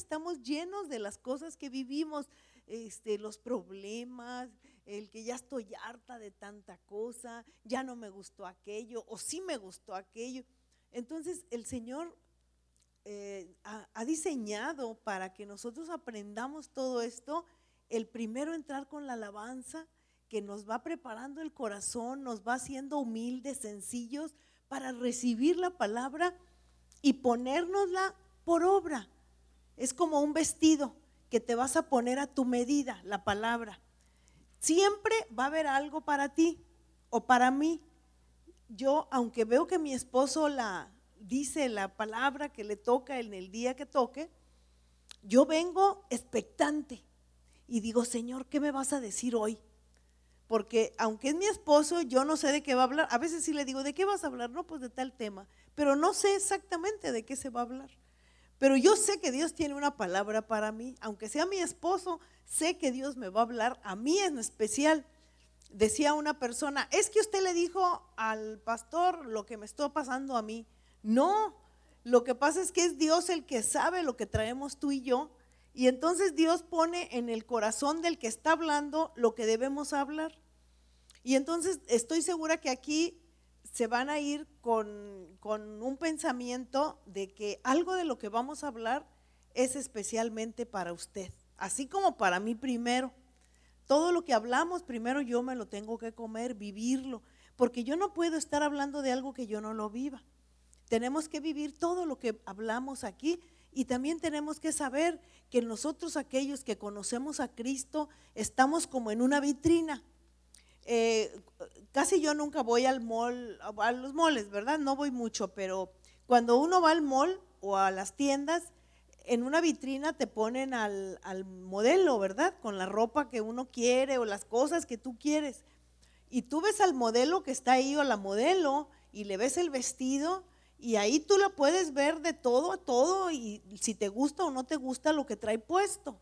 estamos llenos de las cosas que vivimos, los problemas, el que ya estoy harta de tanta cosa, ya no me gustó aquello o sí me gustó aquello. Entonces el Señor ha diseñado para que nosotros aprendamos todo esto, el primero entrar con la alabanza que nos va preparando el corazón, nos va haciendo humildes, sencillos para recibir la palabra y ponérnosla por obra. Es como un vestido que te vas a poner a tu medida, la palabra. Siempre va a haber algo para ti o para mí. Yo, aunque veo que mi esposo dice la palabra que le toca en el día que toque, yo vengo expectante y digo, Señor, ¿qué me vas a decir hoy? Porque aunque es mi esposo, yo no sé de qué va a hablar. A veces sí le digo, ¿de qué vas a hablar? No, pues de tal tema, pero no sé exactamente de qué se va a hablar. Pero yo sé que Dios tiene una palabra para mí, aunque sea mi esposo, sé que Dios me va a hablar a mí en especial. Decía una persona, es que usted le dijo al pastor lo que me está pasando a mí. No, lo que pasa es que es Dios el que sabe lo que traemos tú y yo, y entonces Dios pone en el corazón del que está hablando lo que debemos hablar. Y entonces estoy segura que aquí se van a ir con un pensamiento de que algo de lo que vamos a hablar es especialmente para usted, así como para mí primero. Todo lo que hablamos primero yo me lo tengo que comer, vivirlo, porque yo no puedo estar hablando de algo que yo no lo viva. Tenemos que vivir todo lo que hablamos aquí y también tenemos que saber que nosotros, aquellos que conocemos a Cristo, estamos como en una vitrina. Casi yo nunca voy al mall, a los malls, ¿verdad? No voy mucho, pero cuando uno va al mall o a las tiendas, en una vitrina te ponen al modelo, ¿verdad? Con la ropa que uno quiere o las cosas que tú quieres. Y tú ves al modelo que está ahí o a la modelo y le ves el vestido y ahí tú lo puedes ver de todo a todo y si te gusta o no te gusta lo que trae puesto.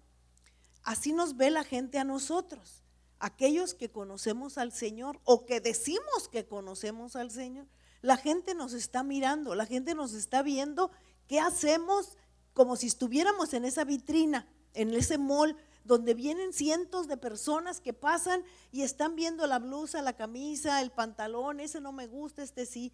Así nos ve la gente a nosotros, aquellos que conocemos al Señor o que decimos que conocemos al Señor. La gente nos está mirando, la gente nos está viendo qué hacemos, como si estuviéramos en esa vitrina, en ese mall donde vienen cientos de personas que pasan y están viendo la blusa, la camisa, el pantalón, ese no me gusta, este sí.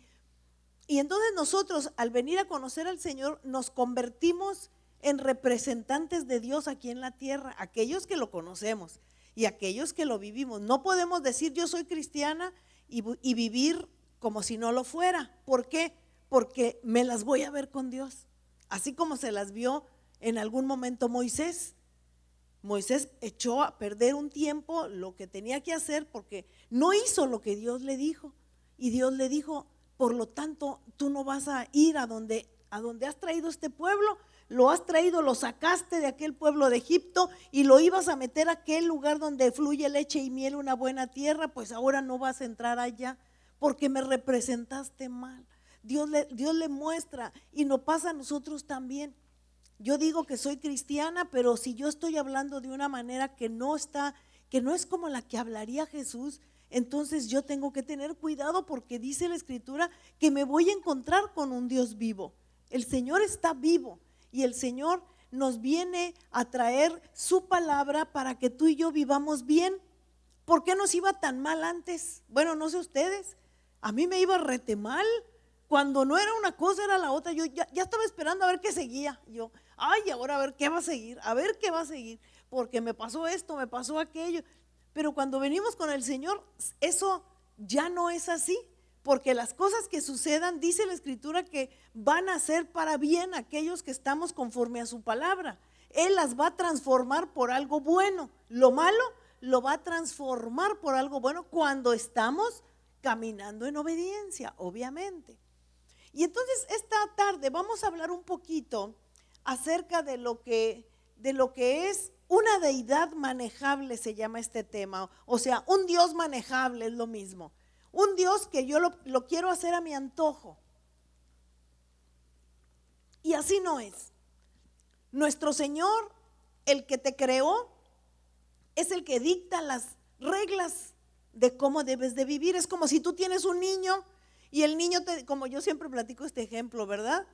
Y entonces nosotros al venir a conocer al Señor nos convertimos en representantes de Dios aquí en la tierra, aquellos que lo conocemos y aquellos que lo vivimos. No podemos decir yo soy cristiana y vivir como si no lo fuera. ¿Por qué? Porque me las voy a ver con Dios, así como se las vio en algún momento Moisés. Moisés echó a perder un tiempo lo que tenía que hacer porque no hizo lo que Dios le dijo. Y Dios le dijo, por lo tanto, tú no vas a ir a donde has traído este pueblo, lo has traído, lo sacaste de aquel pueblo de Egipto y lo ibas a meter a aquel lugar donde fluye leche y miel, una buena tierra, pues ahora no vas a entrar allá porque me representaste mal. Dios le muestra y nos pasa a nosotros también. Yo digo que soy cristiana, pero si yo estoy hablando de una manera que no es como la que hablaría Jesús, entonces yo tengo que tener cuidado porque dice la Escritura que me voy a encontrar con un Dios vivo. El Señor está vivo y el Señor nos viene a traer su palabra para que tú y yo vivamos bien. ¿Por qué nos iba tan mal antes? Bueno, no sé ustedes, a mí me iba rete mal. Cuando no era una cosa era la otra. Yo ya estaba esperando a ver qué seguía. Yo, ay, ahora a ver qué va a seguir, porque me pasó esto, me pasó aquello. Pero cuando venimos con el Señor, eso ya no es así, porque las cosas que sucedan, dice la Escritura, que van a ser para bien aquellos que estamos conforme a su palabra. Él las va a transformar por algo bueno. Lo malo lo va a transformar por algo bueno cuando estamos caminando en obediencia, obviamente. Y entonces esta tarde vamos a hablar un poquito acerca de lo que es una deidad manejable, se llama este tema. O sea, un Dios manejable es lo mismo. Un Dios que yo lo quiero hacer a mi antojo. Y así no es. Nuestro Señor, el que te creó, es el que dicta las reglas de cómo debes de vivir. Es como si tú tienes un niño y el niño, como yo siempre platico este ejemplo, ¿verdad?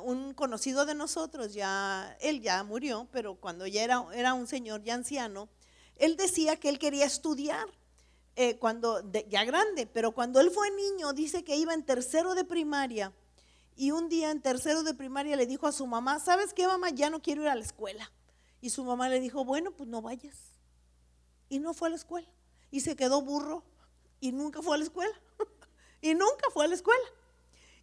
un conocido de nosotros, él ya murió, pero cuando ya era un señor ya anciano, él decía que él quería estudiar ya grande, pero cuando él fue niño, dice que iba en tercero de primaria, y un día en tercero de primaria le dijo a su mamá: ¿sabes qué, mamá? Ya no quiero ir a la escuela. Y su mamá le dijo: bueno, pues no vayas. Y no fue a la escuela, y se quedó burro, y nunca fue a la escuela, y nunca fue a la escuela.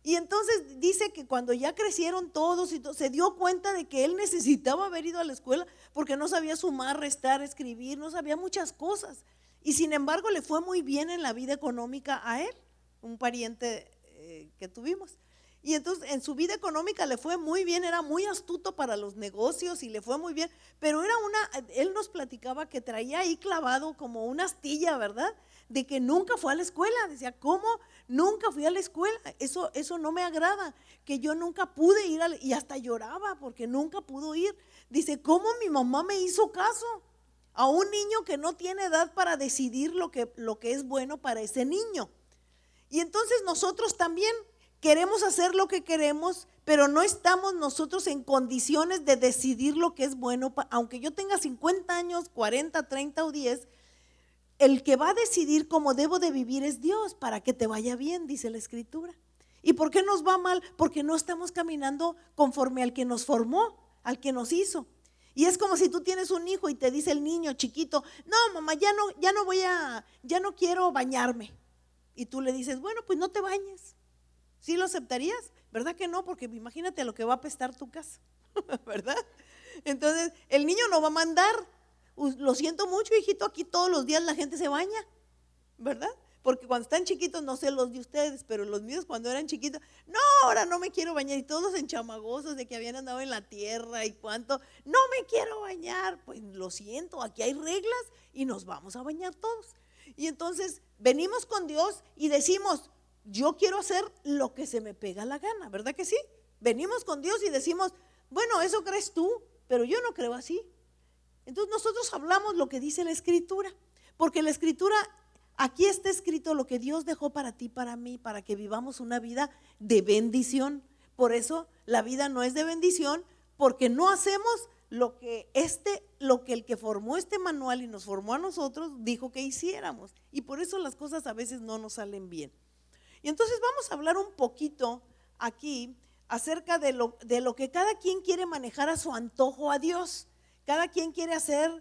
Y entonces dice que cuando ya crecieron todos y se dio cuenta de que él necesitaba haber ido a la escuela, porque no sabía sumar, restar, escribir, no sabía muchas cosas. Y sin embargo le fue muy bien en la vida económica a él, un pariente que tuvimos. Y entonces en su vida económica le fue muy bien, era muy astuto para los negocios y le fue muy bien, pero él nos platicaba que traía ahí clavado como una astilla, ¿verdad? De que nunca fue a la escuela. Decía: ¿cómo? Nunca fui a la escuela, eso no me agrada, que yo nunca pude ir y hasta lloraba porque nunca pudo ir. Dice: ¿cómo mi mamá me hizo caso? A un niño que no tiene edad para decidir lo que es bueno para ese niño. Y entonces nosotros también queremos hacer lo que queremos, pero no estamos nosotros en condiciones de decidir lo que es bueno. Aunque yo tenga 50 años, 40, 30 o 10, el que va a decidir cómo debo de vivir es Dios, para que te vaya bien, dice la Escritura. ¿Y por qué nos va mal? Porque no estamos caminando conforme al que nos formó, al que nos hizo. Y es como si tú tienes un hijo y te dice el niño chiquito: no, mamá, ya no quiero bañarme. Y tú le dices: bueno, pues no te bañes. ¿Sí lo aceptarías? ¿Verdad que no? Porque imagínate lo que va a apestar tu casa, ¿verdad? Entonces el niño no va a mandar: lo siento mucho, hijito, aquí todos los días la gente se baña, ¿verdad? Porque cuando están chiquitos, no sé los de ustedes, pero los míos cuando eran chiquitos: no, ahora no me quiero bañar. Y todos enchamagosos de que habían andado en la tierra y cuánto: no me quiero bañar. Pues lo siento, aquí hay reglas y nos vamos a bañar todos. Y entonces venimos con Dios y decimos: yo quiero hacer lo que se me pega la gana, ¿verdad que sí? Venimos con Dios y decimos: bueno, eso crees tú, pero yo no creo así. Entonces nosotros hablamos lo que dice la Escritura, porque la Escritura, aquí está escrito lo que Dios dejó para ti, para mí, para que vivamos una vida de bendición. Por eso la vida no es de bendición, porque no hacemos lo que el que formó este manual y nos formó a nosotros dijo que hiciéramos. Y por eso las cosas a veces no nos salen bien. Y entonces vamos a hablar un poquito aquí acerca de lo que cada quien quiere manejar a su antojo a Dios. Cada quien quiere hacer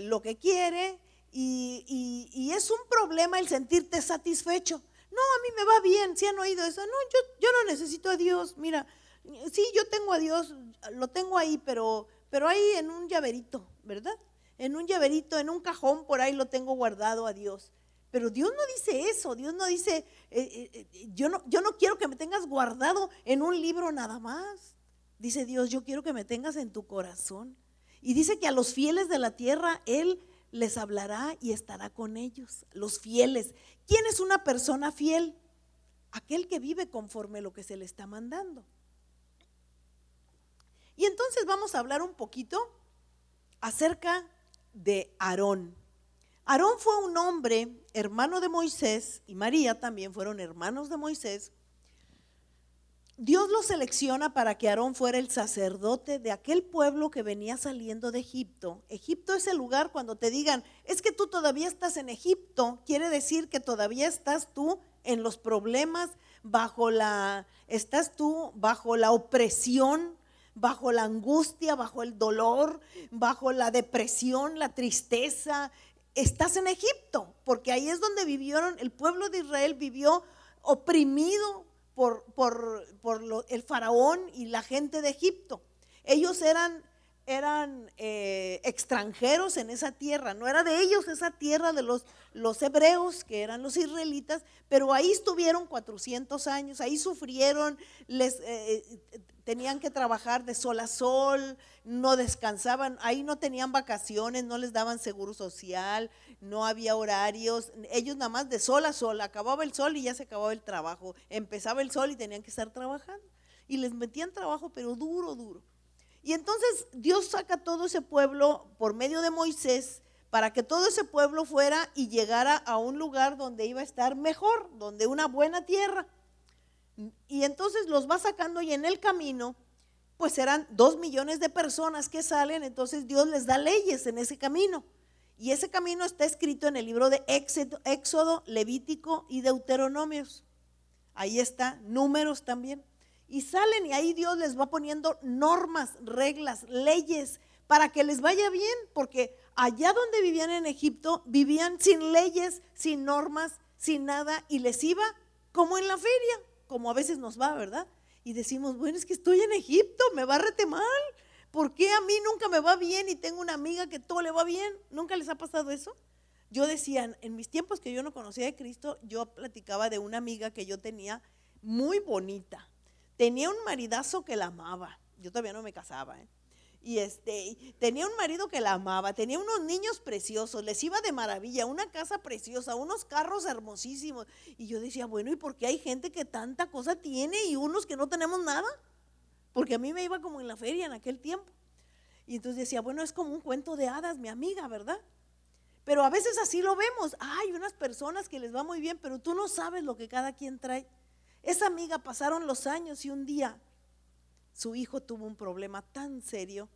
lo que quiere y es un problema el sentirte satisfecho. No, a mí me va bien. ¿Sí han oído eso? No, yo no necesito a Dios. Mira, sí, yo tengo a Dios, lo tengo ahí, pero ahí en un llaverito, ¿verdad? En un llaverito, en un cajón, por ahí lo tengo guardado a Dios. Pero Dios no dice eso. Dios no dice: yo no quiero que me tengas guardado en un libro nada más. Dice Dios: yo quiero que me tengas en tu corazón. Y dice que a los fieles de la tierra Él les hablará y estará con ellos. Los fieles. ¿Quién es una persona fiel? Aquel que vive conforme a lo que se le está mandando. Y entonces vamos a hablar un poquito acerca de Aarón. Aarón fue un hombre, hermano de Moisés, y María también fueron hermanos de Moisés. Dios lo selecciona para que Aarón fuera el sacerdote de aquel pueblo que venía saliendo de Egipto. Egipto es el lugar, cuando te digan: es que tú todavía estás en Egipto, quiere decir que todavía estás tú en los problemas, estás tú bajo la opresión, bajo la angustia, bajo el dolor, bajo la depresión, la tristeza. Estás en Egipto, porque ahí es donde vivieron, el pueblo de Israel vivió oprimido por el faraón y la gente de Egipto. Ellos eran extranjeros en esa tierra, no era de ellos esa tierra de los hebreos, que eran los israelitas, pero ahí estuvieron 400 años, ahí sufrieron, tenían que trabajar de sol a sol, no descansaban, ahí no tenían vacaciones, no les daban seguro social, no había horarios, ellos nada más de sol a sol, acababa el sol y ya se acababa el trabajo, empezaba el sol y tenían que estar trabajando, y les metían trabajo pero duro, duro. Y entonces Dios saca todo ese pueblo por medio de Moisés, para que todo ese pueblo fuera y llegara a un lugar donde iba a estar mejor, donde una buena tierra. Y entonces los va sacando y en el camino, pues eran 2 millones de personas que salen, entonces Dios les da leyes en ese camino. Y ese camino está escrito en el libro de Éxodo, Levítico y Deuteronomios. Ahí está, Números también. Y salen y ahí Dios les va poniendo normas, reglas, leyes para que les vaya bien, porque allá donde vivían en Egipto, vivían sin leyes, sin normas, sin nada, y les iba como en la feria, como a veces nos va, ¿verdad? Y decimos, bueno, es que estoy en Egipto, me va rete mal. ¿Por qué a mí nunca me va bien y tengo una amiga que todo le va bien? ¿Nunca les ha pasado eso? Yo decía, en mis tiempos que yo no conocía de Cristo, yo platicaba de una amiga que yo tenía muy bonita. Tenía un maridazo que la amaba. Yo todavía no me casaba, Y tenía un marido que la amaba, tenía unos niños preciosos, les iba de maravilla, una casa preciosa, unos carros hermosísimos. Y yo decía, bueno, ¿y por qué hay gente que tanta cosa tiene y unos que no tenemos nada? Porque a mí me iba como en la feria en aquel tiempo. Y entonces decía, bueno, es como un cuento de hadas, mi amiga, ¿verdad? Pero a veces así lo vemos. Hay unas personas que les va muy bien, pero tú no sabes lo que cada quien trae. Esa amiga, pasaron los años y un día su hijo tuvo un problema tan serio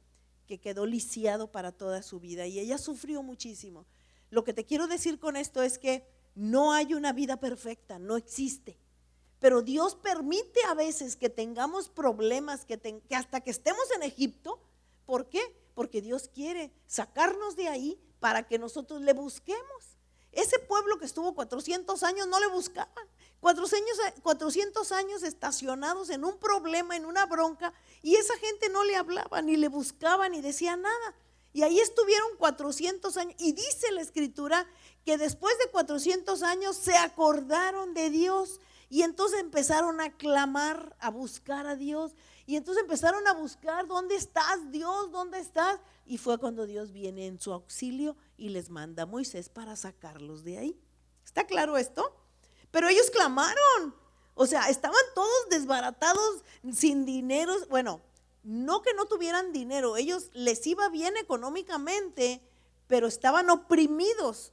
que quedó lisiado para toda su vida y ella sufrió muchísimo. Lo que te quiero decir con esto es que no hay una vida perfecta, no existe. Pero Dios permite a veces que tengamos problemas, que hasta que estemos en Egipto. ¿Por qué? Porque Dios quiere sacarnos de ahí para que nosotros le busquemos. Ese pueblo que estuvo 400 años no le buscaban. 400 años estacionados en un problema, en una bronca, y esa gente no le hablaba, ni le buscaba, ni decía nada. Y ahí estuvieron 400 años. Y dice la Escritura que después de 400 años se acordaron de Dios. Y entonces empezaron a clamar, a buscar a Dios. Y entonces empezaron a buscar, ¿dónde estás, Dios? ¿Dónde estás? Y fue cuando Dios viene en su auxilio y les manda a Moisés para sacarlos de ahí. ¿Está claro esto? Pero ellos clamaron. O sea, estaban todos desbaratados, sin dinero. Bueno, no que no tuvieran dinero, ellos les iba bien económicamente, pero estaban oprimidos.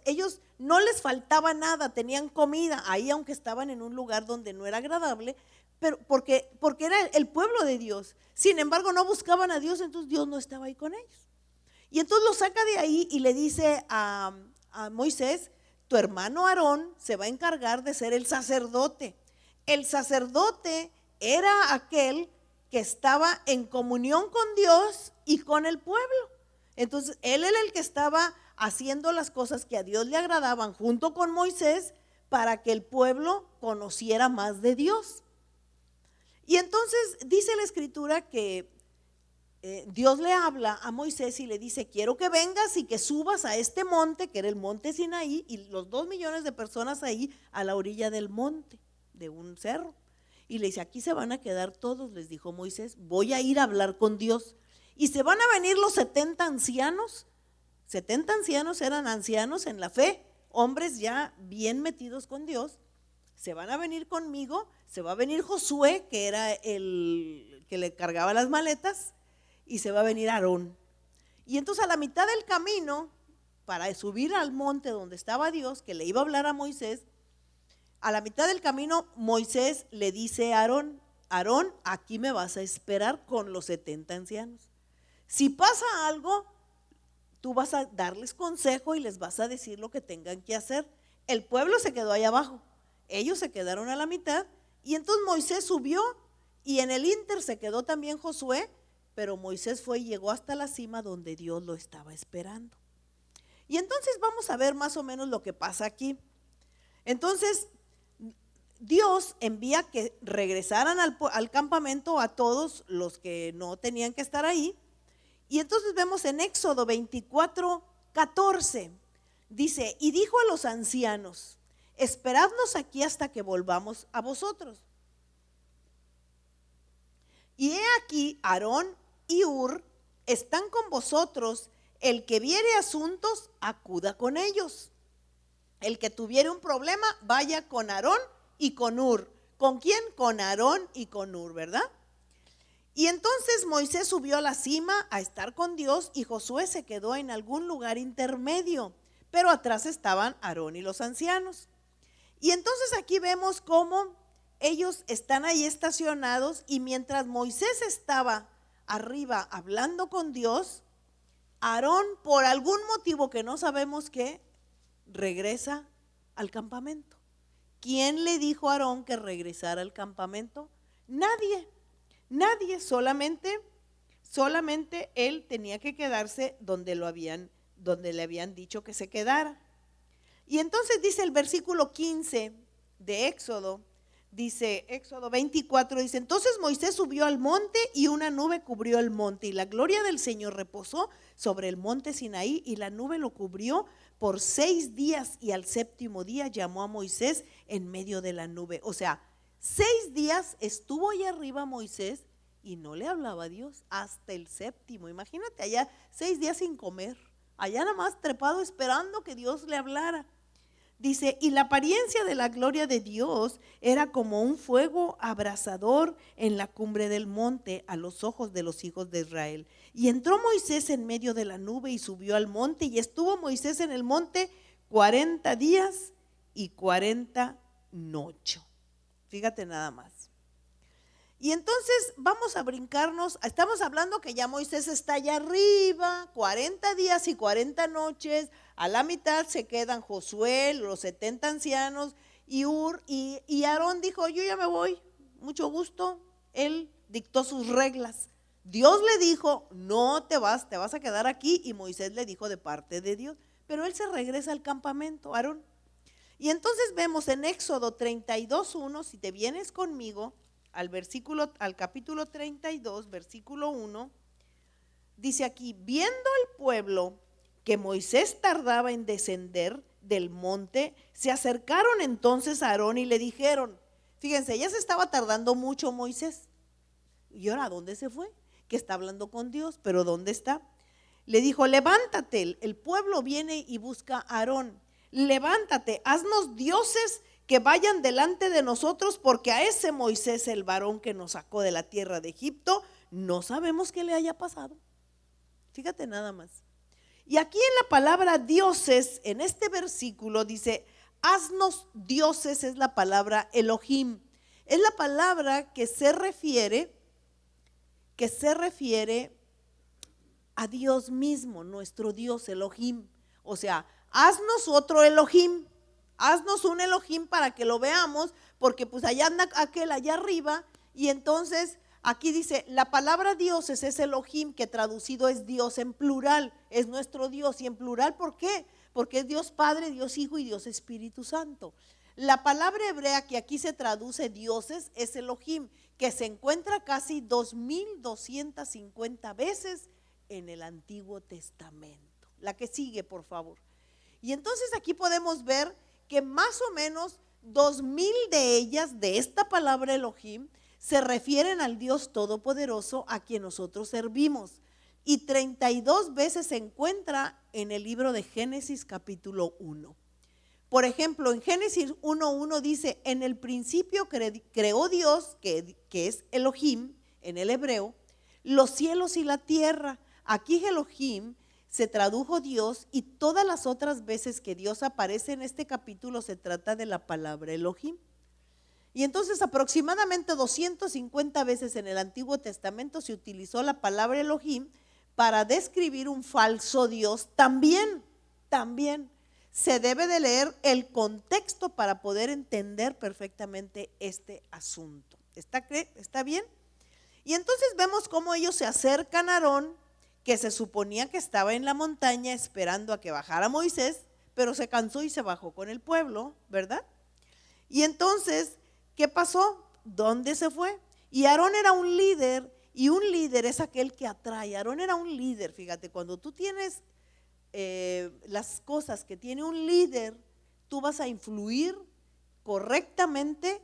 Ellos no les faltaba nada, tenían comida ahí, aunque estaban en un lugar donde no era agradable, pero porque era el pueblo de Dios. Sin embargo, no buscaban a Dios, entonces Dios no estaba ahí con ellos. Y entonces lo saca de ahí y le dice a Moisés, tu hermano Aarón se va a encargar de ser el sacerdote. El sacerdote era aquel que estaba en comunión con Dios y con el pueblo. Entonces él era el que estaba haciendo las cosas que a Dios le agradaban junto con Moisés para que el pueblo conociera más de Dios. Y entonces dice la Escritura que Dios le habla a Moisés y le dice, quiero que vengas y que subas a este monte, que era el monte Sinaí, y los 2 millones de personas ahí a la orilla del monte, de un cerro. Y le dice, aquí se van a quedar todos, les dijo Moisés, voy a ir a hablar con Dios. Y se van a venir los 70 ancianos. 70 ancianos eran ancianos en la fe, hombres ya bien metidos con Dios. Se van a venir conmigo, se va a venir Josué, que era el que le cargaba las maletas, y se va a venir Aarón. Y entonces a la mitad del camino, para subir al monte donde estaba Dios, que le iba a hablar a Moisés, a la mitad del camino Moisés le dice a Aarón, Aarón, aquí me vas a esperar con los 70 ancianos. Si pasa algo, tú vas a darles consejo y les vas a decir lo que tengan que hacer. El pueblo se quedó ahí abajo, ellos se quedaron a la mitad, y entonces Moisés subió, y en el ínter se quedó también Josué, pero Moisés fue y llegó hasta la cima donde Dios lo estaba esperando. Y entonces vamos a ver más o menos lo que pasa aquí. Entonces Dios envía que regresaran al campamento a todos los que no tenían que estar ahí. Y entonces vemos en Éxodo 24:14, dice, y dijo a los ancianos, esperadnos aquí hasta que volvamos a vosotros. Y he aquí, Aarón y Hur están con vosotros, el que viere asuntos, acuda con ellos. El que tuviere un problema, vaya con Aarón y con Hur. ¿Con quién? Con Aarón y con Hur, ¿verdad? Y entonces Moisés subió a la cima a estar con Dios y Josué se quedó en algún lugar intermedio, pero atrás estaban Aarón y los ancianos. Y entonces aquí vemos cómo ellos están ahí estacionados y mientras Moisés estaba arriba hablando con Dios, Aarón, por algún motivo que no sabemos qué, regresa al campamento. ¿Quién le dijo a Aarón que regresara al campamento? Nadie, solamente él tenía que quedarse donde le habían dicho que se quedara. Y entonces dice el versículo 15 de Éxodo, dice Éxodo 24, dice: entonces Moisés subió al monte y una nube cubrió el monte y la gloria del Señor reposó sobre el monte Sinaí y la nube lo cubrió por 6 días y al séptimo día llamó a Moisés en medio de la nube. O sea, 6 días estuvo allá arriba Moisés y no le hablaba a Dios hasta el séptimo. Imagínate allá 6 días sin comer, allá nada más trepado esperando que Dios le hablara. Dice, y la apariencia de la gloria de Dios era como un fuego abrasador en la cumbre del monte a los ojos de los hijos de Israel. Y entró Moisés en medio de la nube y subió al monte y estuvo Moisés en el monte 40 días y 40 noches. Fíjate nada más. Y entonces vamos a brincarnos, estamos hablando que ya Moisés está allá arriba, 40 días y 40 noches, a la mitad se quedan Josué, los 70 ancianos y Hur, y Aarón dijo, yo ya me voy, mucho gusto, él dictó sus reglas. Dios le dijo, no te vas a quedar aquí, y Moisés le dijo de parte de Dios, pero él se regresa al campamento, Aarón. Y entonces vemos en Éxodo 32:1, si te vienes conmigo, al capítulo 32, versículo 1, dice aquí, viendo el pueblo que Moisés tardaba en descender del monte, se acercaron entonces a Aarón y le dijeron, fíjense, ya se estaba tardando mucho Moisés, y ahora ¿dónde se fue? Que está hablando con Dios, pero ¿dónde está? Le dijo, levántate, el pueblo viene y busca a Aarón, levántate, haznos dioses que vayan delante de nosotros, porque a ese Moisés, el varón que nos sacó de la tierra de Egipto, no sabemos qué le haya pasado. Fíjate nada más. Y aquí en la palabra dioses, en este versículo dice, haznos dioses, es la palabra Elohim. Es la palabra que se refiere a Dios mismo, nuestro Dios Elohim. O sea, haznos otro Elohim. Haznos un Elohim para que lo veamos, porque pues allá anda aquel allá arriba, y entonces aquí dice, la palabra dioses es Elohim, que traducido es Dios en plural, es nuestro Dios, y en plural, ¿por qué? Porque es Dios Padre, Dios Hijo y Dios Espíritu Santo. La palabra hebrea que aquí se traduce dioses es Elohim, que se encuentra casi 2250 veces en el Antiguo Testamento. La que sigue, por favor. Y entonces aquí podemos ver que más o menos 2000 de ellas, de esta palabra Elohim, se refieren al Dios Todopoderoso a quien nosotros servimos. Y 32 veces se encuentra en el libro de Génesis capítulo 1. Por ejemplo, en Génesis 1:1 dice, en el principio creó Dios, que es Elohim en el hebreo, los cielos y la tierra. Aquí Elohim se tradujo Dios, y todas las otras veces que Dios aparece en este capítulo se trata de la palabra Elohim. Y entonces aproximadamente 250 veces en el Antiguo Testamento se utilizó la palabra Elohim para describir un falso Dios. También se debe de leer el contexto para poder entender perfectamente este asunto. ¿Está bien? Y entonces vemos cómo ellos se acercan a Aarón, que se suponía que estaba en la montaña esperando a que bajara Moisés, pero se cansó y se bajó con el pueblo, ¿verdad? Y entonces, ¿qué pasó? ¿Dónde se fue? Y Aarón era un líder, y un líder es aquel que atrae. Aarón era un líder, fíjate, cuando tú tienes las cosas que tiene un líder, tú vas a influir correctamente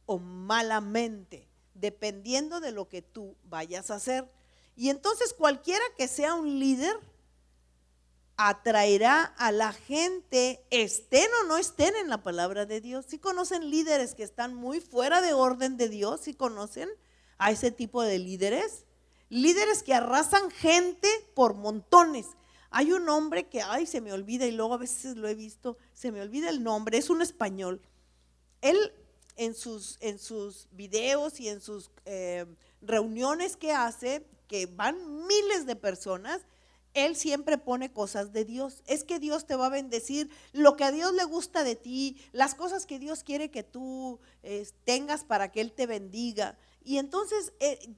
o malamente, dependiendo de lo que tú vayas a hacer. Y entonces cualquiera que sea un líder atraerá a la gente, estén o no estén en la palabra de Dios. ¿Sí conocen líderes que están muy fuera de orden de Dios? ¿Sí conocen a ese tipo de líderes? Líderes que arrasan gente por montones. Hay un hombre que, se me olvida, y luego a veces lo he visto, se me olvida el nombre, es un español. Él en sus videos y en sus reuniones que hace, que van miles de personas, él siempre pone cosas de Dios. Es que Dios te va a bendecir, lo que a Dios le gusta de ti, las cosas que Dios quiere que tú tengas para que Él te bendiga. Y entonces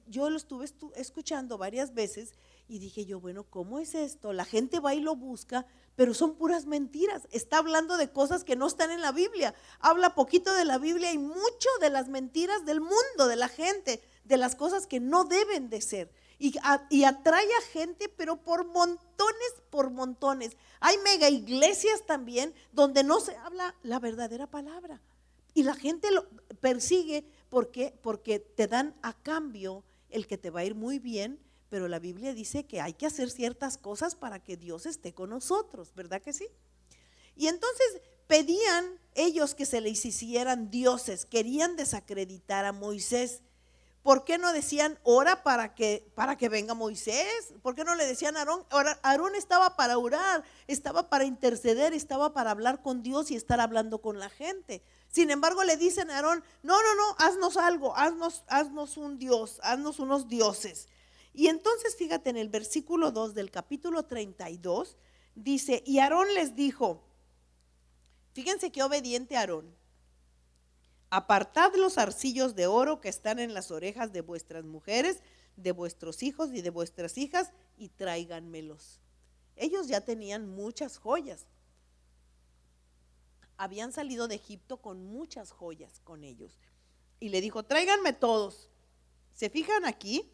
yo lo estuve escuchando varias veces y dije yo, bueno, ¿cómo es esto? La gente va y lo busca, pero son puras mentiras. Está hablando de cosas que no están en la Biblia. Habla poquito de la Biblia y mucho de las mentiras del mundo, de la gente, de las cosas que no deben de ser. Y atrae a gente, pero por montones, por montones. Hay mega iglesias también donde no se habla la verdadera palabra. Y la gente lo persigue porque te dan a cambio el que te va a ir muy bien, pero la Biblia dice que hay que hacer ciertas cosas para que Dios esté con nosotros, ¿verdad que sí? Y entonces pedían ellos que se les hicieran dioses, querían desacreditar a Moisés. ¿Por qué no decían ora para que venga Moisés? ¿Por qué no le decían a Aarón? Aarón estaba para orar, estaba para interceder, estaba para hablar con Dios y estar hablando con la gente. Sin embargo le dicen a Aarón, no, haznos algo, haznos un Dios, haznos unos dioses. Y entonces fíjate en el versículo 2 del capítulo 32, dice, y Aarón les dijo, fíjense qué obediente Aarón. Apartad los arcillos de oro que están en las orejas de vuestras mujeres, de vuestros hijos y de vuestras hijas, y tráiganmelos. Ellos ya tenían muchas joyas. Habían salido de Egipto con muchas joyas con ellos. Y le dijo, tráiganme todos. ¿Se fijan aquí?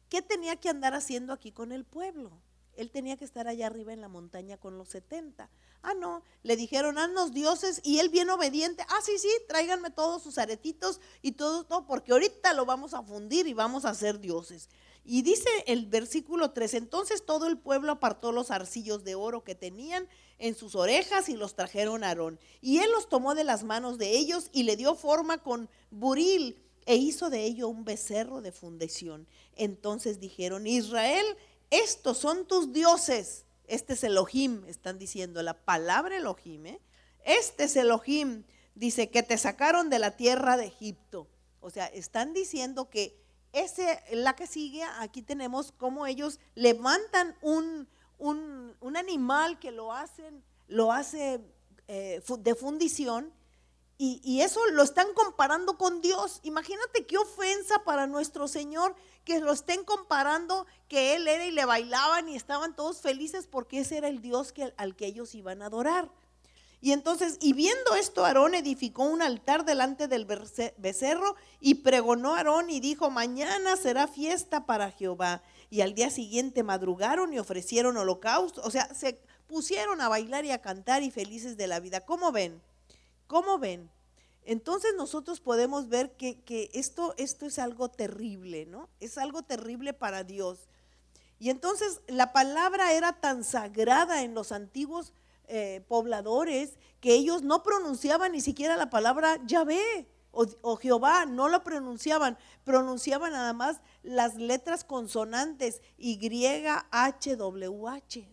¿Qué tenía que andar haciendo aquí con el pueblo? Él tenía que estar allá arriba en la montaña con los 70. No, le dijeron, haznos dioses, y él bien obediente, sí, tráiganme todos sus aretitos y todo, porque ahorita lo vamos a fundir y vamos a hacer dioses. Y dice el versículo 3, entonces todo el pueblo apartó los arcillos de oro que tenían en sus orejas y los trajeron a Aarón. Y él los tomó de las manos de ellos y le dio forma con buril e hizo de ello un becerro de fundición. Entonces dijeron, Israel, estos son tus dioses. Este es Elohim, están diciendo la palabra Elohim, Este es Elohim, dice que te sacaron de la tierra de Egipto. O sea, están diciendo que la que sigue, aquí tenemos cómo ellos levantan un animal que lo hace de fundición. Y eso lo están comparando con Dios. Imagínate qué ofensa para nuestro Señor que lo estén comparando, que Él era y le bailaban y estaban todos felices porque ese era el Dios al que ellos iban a adorar. Y entonces, y viendo esto, Aarón edificó un altar delante del becerro y pregonó a Aarón y dijo, mañana será fiesta para Jehová. Y al día siguiente madrugaron y ofrecieron holocausto. O sea, se pusieron a bailar y a cantar y felices de la vida. ¿Cómo ven? ¿Cómo ven? Entonces nosotros podemos ver que esto es algo terrible, ¿no? Es algo terrible para Dios. Y entonces la palabra era tan sagrada en los antiguos pobladores que ellos no pronunciaban ni siquiera la palabra Yahvé o Jehová, no lo pronunciaban nada más las letras consonantes YHWH,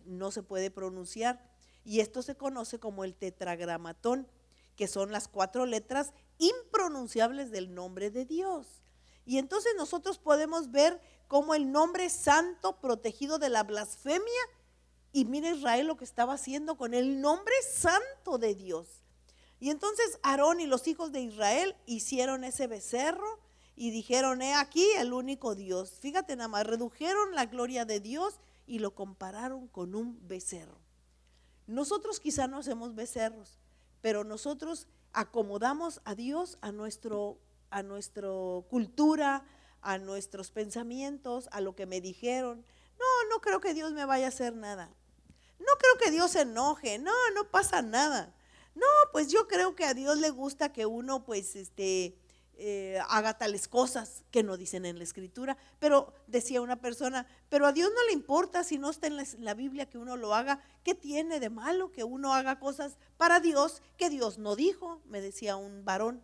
no se puede pronunciar. Y esto se conoce como el tetragramatón, que son las 4 letras impronunciables del nombre de Dios. Y entonces nosotros podemos ver cómo el nombre santo, protegido de la blasfemia, y mira Israel lo que estaba haciendo con el nombre santo de Dios. Y entonces Aarón y los hijos de Israel hicieron ese becerro y dijeron, aquí el único Dios. Fíjate nada más, redujeron la gloria de Dios y lo compararon con un becerro. Nosotros quizá no hacemos becerros, pero nosotros acomodamos a Dios a nuestra cultura, a nuestros pensamientos, a lo que me dijeron. No creo que Dios me vaya a hacer nada. No creo que Dios se enoje. No pasa nada. No, pues yo creo que a Dios le gusta que uno pues haga tales cosas que no dicen en la escritura. Pero decía una persona, pero a Dios no le importa si no está en la Biblia que uno lo haga. ¿Qué tiene de malo que uno haga cosas para Dios que Dios no dijo? Me decía un varón.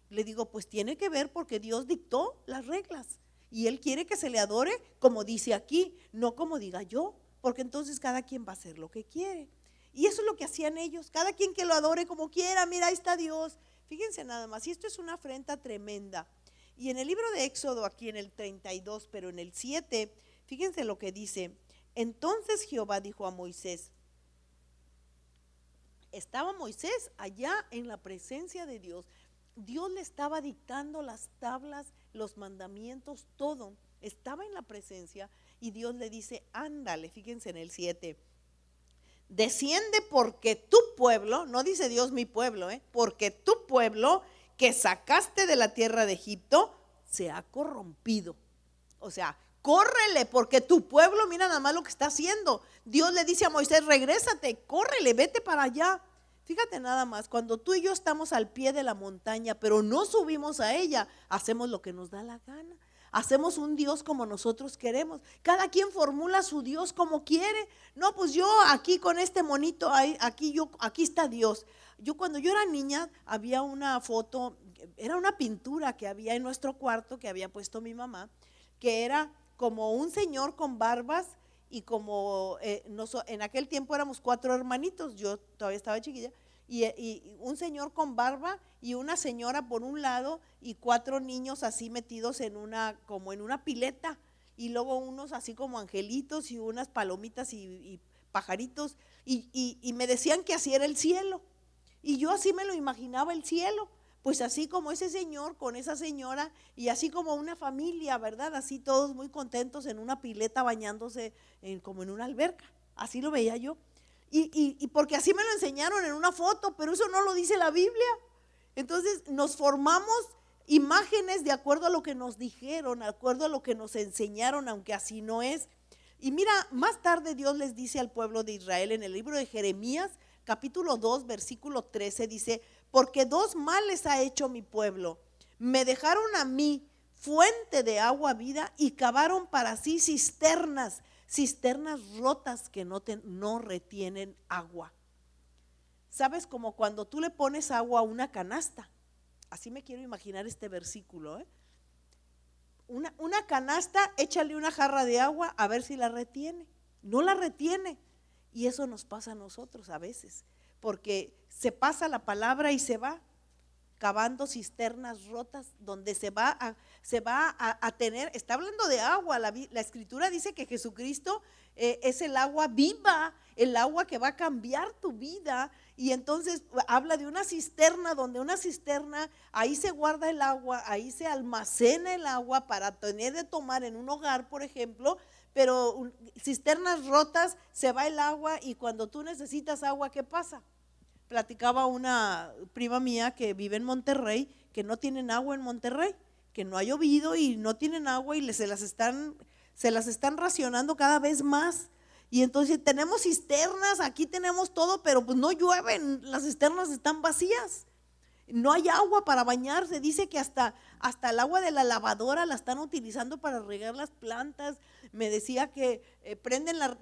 Le digo, pues tiene que ver porque Dios dictó las reglas y Él quiere que se le adore como dice aquí, no como diga yo, porque entonces cada quien va a hacer lo que quiere. Y eso es lo que hacían ellos, cada quien que lo adore como quiera. Mira, ahí está Dios, Fíjense nada más, y esto es una afrenta tremenda. Y en el libro de Éxodo, aquí en el 32, pero en el 7, fíjense lo que dice. Entonces Jehová dijo a Moisés, estaba Moisés allá en la presencia de Dios. Dios le estaba dictando las tablas, los mandamientos, todo. Estaba en la presencia y Dios le dice, ándale, fíjense en el 7. Desciende porque tu pueblo, no dice Dios mi pueblo, porque tu pueblo que sacaste de la tierra de Egipto se ha corrompido. O sea, córrele porque tu pueblo, mira nada más lo que está haciendo. Dios le dice a Moisés, regrésate, córrele, vete para allá. Fíjate nada más, cuando tú y yo estamos al pie de la montaña, pero no subimos a ella, hacemos lo que nos da la gana. Hacemos un Dios como nosotros queremos. Cada quien formula su Dios como quiere. No, pues yo aquí con este monito, aquí está Dios. Yo cuando yo era niña había una foto, era una pintura que había en nuestro cuarto que había puesto mi mamá, que era como un señor con barbas y como en aquel tiempo éramos 4 hermanitos, yo todavía estaba chiquilla, y un señor con barba y una señora por un lado y 4 niños así metidos como en una pileta, y luego unos así como angelitos y unas palomitas y pajaritos, y me decían que así era el cielo, y yo así me lo imaginaba el cielo. Pues así como ese señor con esa señora y así como una familia, ¿verdad? Así todos muy contentos en una pileta bañándose como en una alberca. Así lo veía yo. Y porque así me lo enseñaron en una foto, pero eso no lo dice la Biblia. Entonces nos formamos imágenes de acuerdo a lo que nos dijeron, de acuerdo a lo que nos enseñaron, aunque así no es. Y mira, más tarde Dios les dice al pueblo de Israel en el libro de Jeremías, capítulo 2, versículo 13, dice, porque 2 males ha hecho mi pueblo, me dejaron a mí fuente de agua vida y cavaron para sí cisternas rotas que no retienen agua. ¿Sabes? Como cuando tú le pones agua a una canasta, así me quiero imaginar este versículo, Una canasta, échale una jarra de agua a ver si la retiene, no la retiene. Y eso nos pasa a nosotros a veces, porque se pasa la palabra y se va cavando cisternas rotas donde se va a tener, está hablando de agua, la escritura dice que Jesucristo es el agua viva, el agua que va a cambiar tu vida, y entonces habla de una cisterna, donde una cisterna, ahí se guarda el agua, ahí se almacena el agua para tener de tomar en un hogar, por ejemplo. Pero cisternas rotas, se va el agua y cuando tú necesitas agua, ¿qué pasa? Platicaba una prima mía que vive en Monterrey, que no tienen agua en Monterrey, que no ha llovido y no tienen agua y se las están racionando cada vez más. Y entonces tenemos cisternas, aquí tenemos todo, pero pues no llueven, las cisternas están vacías. No hay agua para bañarse, dice que hasta el agua de la lavadora la están utilizando para regar las plantas. Me decía que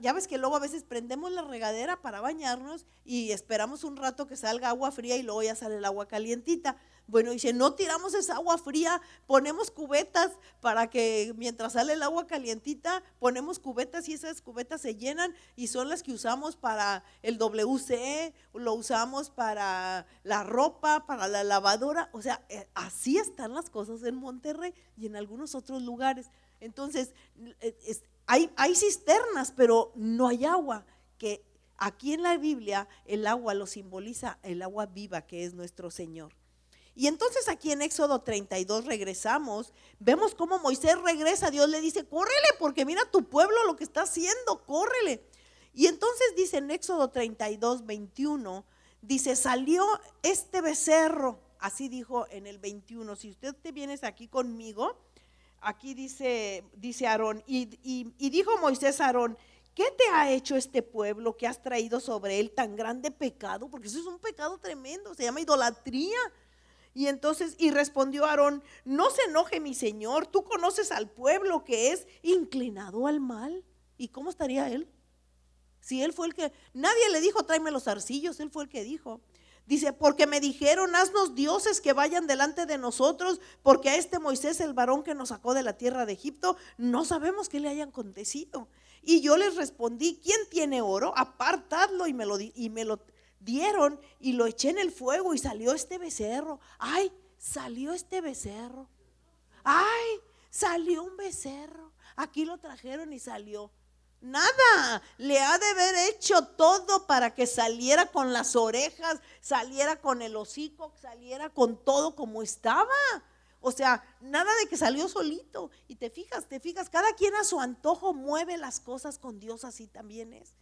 ya ves que luego a veces prendemos la regadera para bañarnos y esperamos un rato que salga agua fría y luego ya sale el agua calientita. Bueno, dice, no tiramos esa agua fría, ponemos cubetas para que mientras sale el agua calientita, ponemos cubetas y esas cubetas se llenan y son las que usamos para el WC, lo usamos para la ropa, para la lavadora. O sea, así están las cosas en Monterrey y en algunos otros lugares. Entonces, hay cisternas, pero no hay agua, que aquí en la Biblia el agua lo simboliza el agua viva que es nuestro Señor. Y entonces aquí en Éxodo 32 regresamos, vemos cómo Moisés regresa, Dios le dice, córrele porque mira tu pueblo lo que está haciendo, córrele. Y entonces dice en Éxodo 32, 21, dice, salió este becerro, así dijo en el 21, si usted te vienes aquí conmigo, aquí dice Aarón, y dijo Moisés a Aarón, ¿qué te ha hecho este pueblo que has traído sobre él tan grande pecado? Porque eso es un pecado tremendo, se llama idolatría. Y entonces, y respondió Aarón, no se enoje mi señor, tú conoces al pueblo que es inclinado al mal. ¿Y cómo estaría él? Si él fue el que, nadie le dijo tráeme los zarcillos, él fue el que dijo. Dice, porque me dijeron, haznos dioses que vayan delante de nosotros, porque a este Moisés, el varón que nos sacó de la tierra de Egipto, no sabemos qué le haya acontecido. Y yo les respondí, ¿quién tiene oro? Apartadlo y me lo dieron y lo eché en el fuego y salió este becerro. Ay, salió este becerro. Ay, salió un becerro. Aquí lo trajeron y salió. Nada, le ha de haber hecho todo para que saliera con las orejas, saliera con el hocico, saliera con todo como estaba. O sea, nada de que salió solito. Y te fijas, cada quien a su antojo mueve las cosas con Dios, así también es.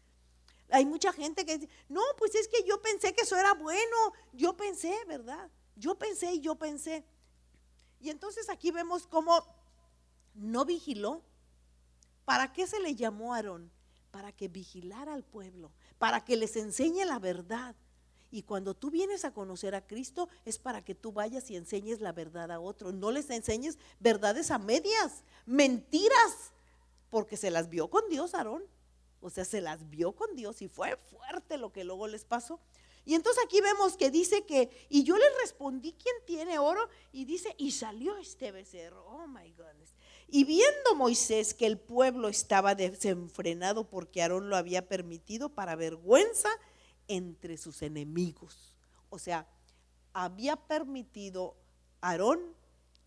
Hay mucha gente que dice, no, pues es que yo pensé que eso era bueno, yo pensé, ¿verdad? Yo pensé. Y entonces aquí vemos cómo no vigiló. ¿Para qué se le llamó a Aarón? Para que vigilara al pueblo, para que les enseñe la verdad. Y cuando tú vienes a conocer a Cristo es para que tú vayas y enseñes la verdad a otros. No les enseñes verdades a medias, mentiras, porque se las vio con Dios Aarón. O sea, se las vio con Dios y fue fuerte lo que luego les pasó. Y entonces aquí vemos que dice que, y yo les respondí, ¿quién tiene oro? Y dice, y salió este becerro. Oh my goodness. Y viendo Moisés que el pueblo estaba desenfrenado porque Aarón lo había permitido, para vergüenza entre sus enemigos. O sea, había permitido Aarón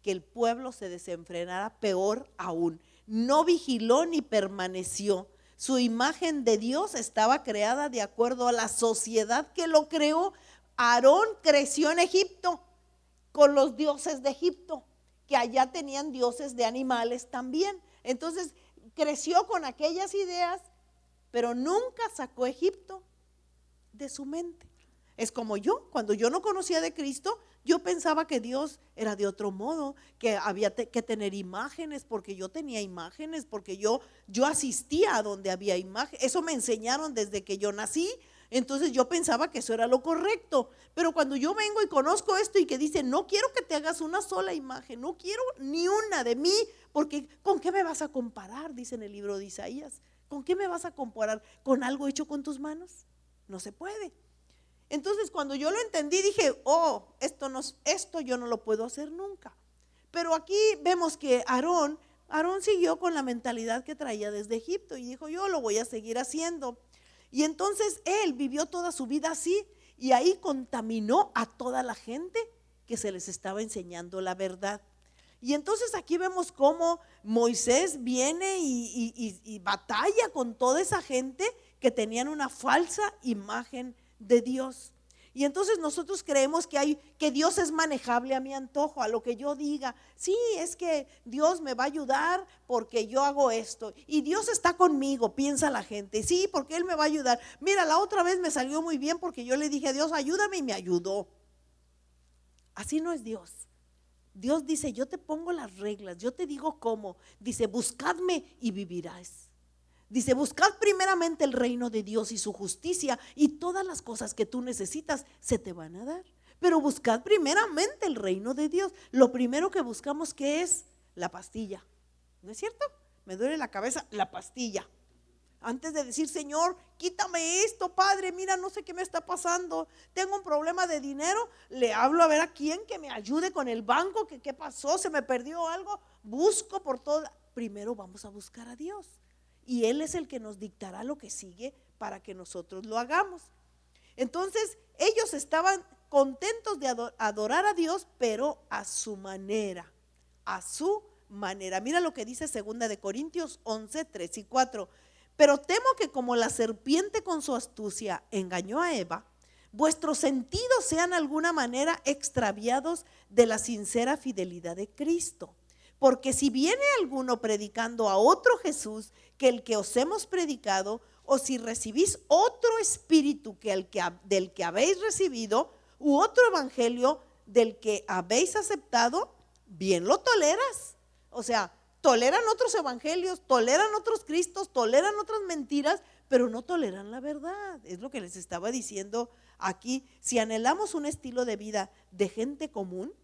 que el pueblo se desenfrenara, peor aún. No vigiló ni permaneció. Su imagen de Dios estaba creada de acuerdo a la sociedad que lo creó. Aarón creció en Egipto con los dioses de Egipto, que allá tenían dioses de animales también. Entonces creció con aquellas ideas, pero nunca sacó Egipto de su mente. Es como yo, cuando yo no conocía de Cristo, yo pensaba que Dios era de otro modo, que había que tener imágenes, porque yo tenía imágenes, porque yo asistía a donde había imágenes. Eso me enseñaron desde que yo nací. Entonces yo pensaba que eso era lo correcto. Pero cuando yo vengo y conozco esto y que dice, no quiero que te hagas una sola imagen, no quiero ni una de mí, porque ¿con qué me vas a comparar? Dice en el libro de Isaías. ¿Con qué me vas a comparar? ¿Con algo hecho con tus manos? No se puede. Entonces cuando yo lo entendí dije, oh, esto yo no lo puedo hacer nunca. Pero aquí vemos que Aarón siguió con la mentalidad que traía desde Egipto y dijo, yo lo voy a seguir haciendo. Y entonces él vivió toda su vida así y ahí contaminó a toda la gente que se les estaba enseñando la verdad. Y entonces aquí vemos cómo Moisés viene y batalla con toda esa gente que tenían una falsa imagen de Dios. Y entonces nosotros creemos que Dios es manejable a mi antojo, a lo que yo diga. Sí, es que Dios me va a ayudar porque yo hago esto. Y Dios está conmigo, piensa la gente. Sí, porque Él me va a ayudar. Mira, la otra vez me salió muy bien porque yo le dije a Dios, ayúdame, y me ayudó. Así no es Dios. Dios dice, yo te pongo las reglas, yo te digo cómo. Dice, buscadme y vivirás. Dice, buscad primeramente el reino de Dios y su justicia, y todas las cosas que tú necesitas se te van a dar. Pero buscad primeramente el reino de Dios. Lo primero que buscamos, ¿qué es? La pastilla. ¿No es cierto? Me duele la cabeza, la pastilla. Antes de decir, Señor, quítame esto, Padre, mira, no sé qué me está pasando. Tengo un problema de dinero, le hablo a ver a quién que me ayude con el banco, que qué pasó, se me perdió algo. Busco por todo. Primero vamos a buscar a Dios. Y Él es el que nos dictará lo que sigue para que nosotros lo hagamos. Entonces ellos estaban contentos de adorar a Dios, pero a su manera, a su manera. Mira lo que dice 2 de Corintios 11, 3 y 4. Pero temo que como la serpiente con su astucia engañó a Eva, vuestros sentidos sean de alguna manera extraviados de la sincera fidelidad de Cristo. Porque si viene alguno predicando a otro Jesús que el que os hemos predicado, o si recibís otro espíritu que del que habéis recibido, u otro evangelio del que habéis aceptado, bien lo toleras. O sea, toleran otros evangelios, toleran otros cristos, toleran otras mentiras, pero no toleran la verdad. Es lo que les estaba diciendo aquí. Si anhelamos un estilo de vida de gente común,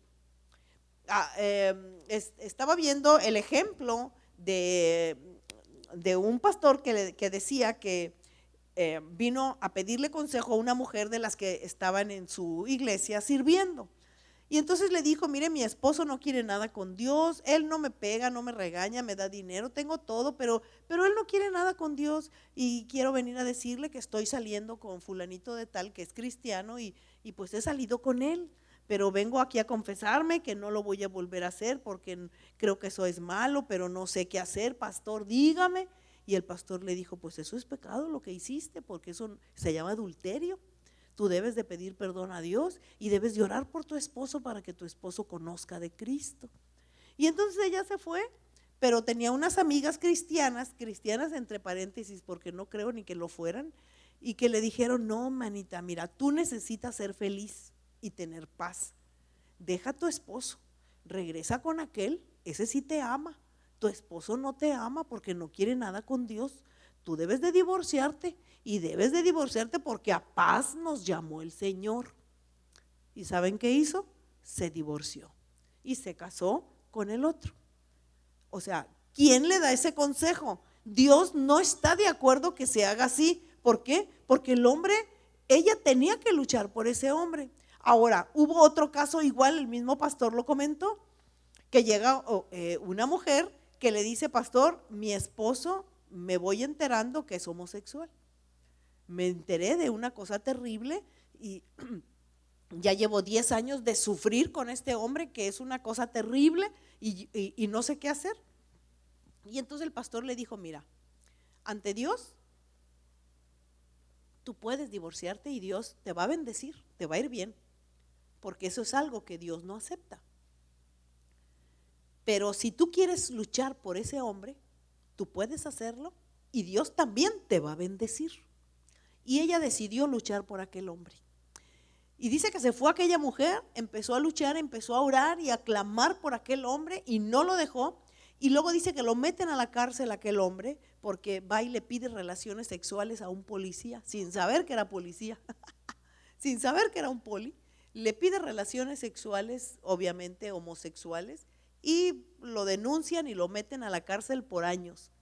estaba viendo el ejemplo de un pastor que decía que vino a pedirle consejo a una mujer de las que estaban en su iglesia sirviendo. Y entonces le dijo, mire, mi esposo no quiere nada con Dios, él no me pega, no me regaña, me da dinero, tengo todo, pero él no quiere nada con Dios y quiero venir a decirle que estoy saliendo con fulanito de tal que es cristiano y pues he salido con él, pero vengo aquí a confesarme que no lo voy a volver a hacer porque creo que eso es malo, pero no sé qué hacer, pastor, dígame. Y el pastor le dijo, pues eso es pecado lo que hiciste, porque eso se llama adulterio. Tú debes de pedir perdón a Dios y debes de orar por tu esposo para que tu esposo conozca de Cristo. Y entonces ella se fue, pero tenía unas amigas cristianas entre paréntesis, porque no creo ni que lo fueran, y que le dijeron, no, manita, mira, tú necesitas ser feliz y tener paz. Deja a tu esposo, regresa con aquel, ese sí te ama. Tu esposo no te ama porque no quiere nada con Dios. Tú debes de divorciarte y debes de divorciarte porque a paz nos llamó el Señor. ¿Y saben qué hizo? Se divorció y se casó con el otro. O sea, ¿quién le da ese consejo? Dios no está de acuerdo que se haga así. ¿Por qué? Porque el hombre, ella tenía que luchar por ese hombre. Ahora, hubo otro caso igual, el mismo pastor lo comentó, que llega una mujer que le dice, pastor, mi esposo, me voy enterando que es homosexual. Me enteré de una cosa terrible y ya llevo 10 años de sufrir con este hombre, que es una cosa terrible y no sé qué hacer. Y entonces el pastor le dijo, mira, ante Dios tú puedes divorciarte y Dios te va a bendecir, te va a ir bien, porque eso es algo que Dios no acepta. Pero si tú quieres luchar por ese hombre, tú puedes hacerlo y Dios también te va a bendecir. Y ella decidió luchar por aquel hombre. Y dice que se fue aquella mujer, empezó a luchar, empezó a orar y a clamar por aquel hombre y no lo dejó. Y luego dice que lo meten a la cárcel a aquel hombre porque va y le pide relaciones sexuales a un policía, sin saber que era policía, sin saber que era un poli. Le pide relaciones sexuales, obviamente homosexuales, y lo denuncian y lo meten a la cárcel por años.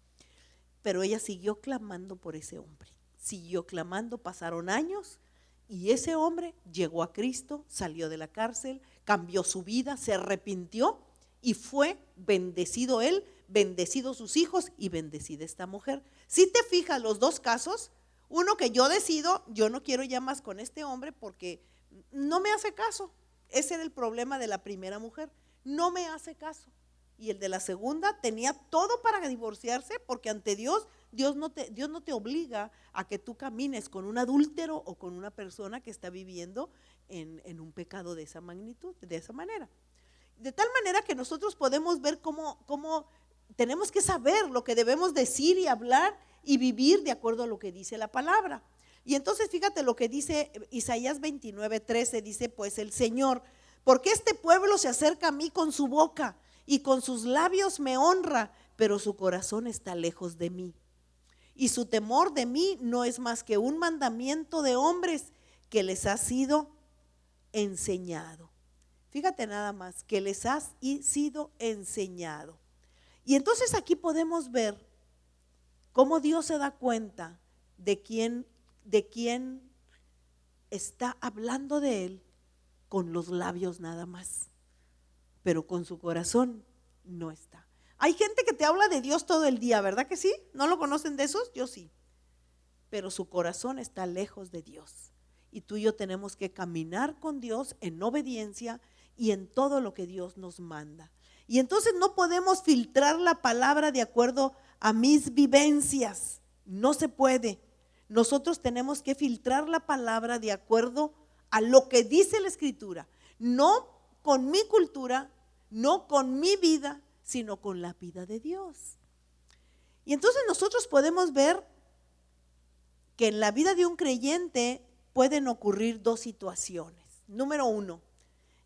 Pero ella siguió clamando por ese hombre, siguió clamando, pasaron años y ese hombre llegó a Cristo, salió de la cárcel, cambió su vida, se arrepintió y fue bendecido él, bendecidos sus hijos y bendecida esta mujer. Si te fijas los dos casos, uno que yo decido, yo no quiero ya más con este hombre porque no me hace caso. Ese era el problema de la primera mujer, no me hace caso. Y el de la segunda tenía todo para divorciarse porque ante Dios no te obliga a que tú camines con un adúltero o con una persona que está viviendo en un pecado de esa magnitud, de esa manera. De tal manera que nosotros podemos ver cómo tenemos que saber lo que debemos decir y hablar y vivir de acuerdo a lo que dice la palabra. Y entonces fíjate lo que dice Isaías 29:13, dice, pues el Señor, porque este pueblo se acerca a mí con su boca y con sus labios me honra, pero su corazón está lejos de mí. Y su temor de mí no es más que un mandamiento de hombres que les ha sido enseñado. Fíjate nada más, que les ha sido enseñado. Y entonces aquí podemos ver cómo Dios se da cuenta de quién está hablando de él con los labios nada más, pero con su corazón no está. Hay gente que te habla de Dios todo el día, ¿verdad que sí? ¿No lo conocen de esos? Yo sí. Pero su corazón está lejos de Dios. Y tú y yo tenemos que caminar con Dios en obediencia y en todo lo que Dios nos manda. Y entonces no podemos filtrar la palabra de acuerdo a mis vivencias. No se puede. Nosotros tenemos que filtrar la palabra de acuerdo a lo que dice la Escritura. No con mi cultura, no con mi vida, sino con la vida de Dios. Y entonces nosotros podemos ver que en la vida de un creyente pueden ocurrir dos situaciones. Número uno,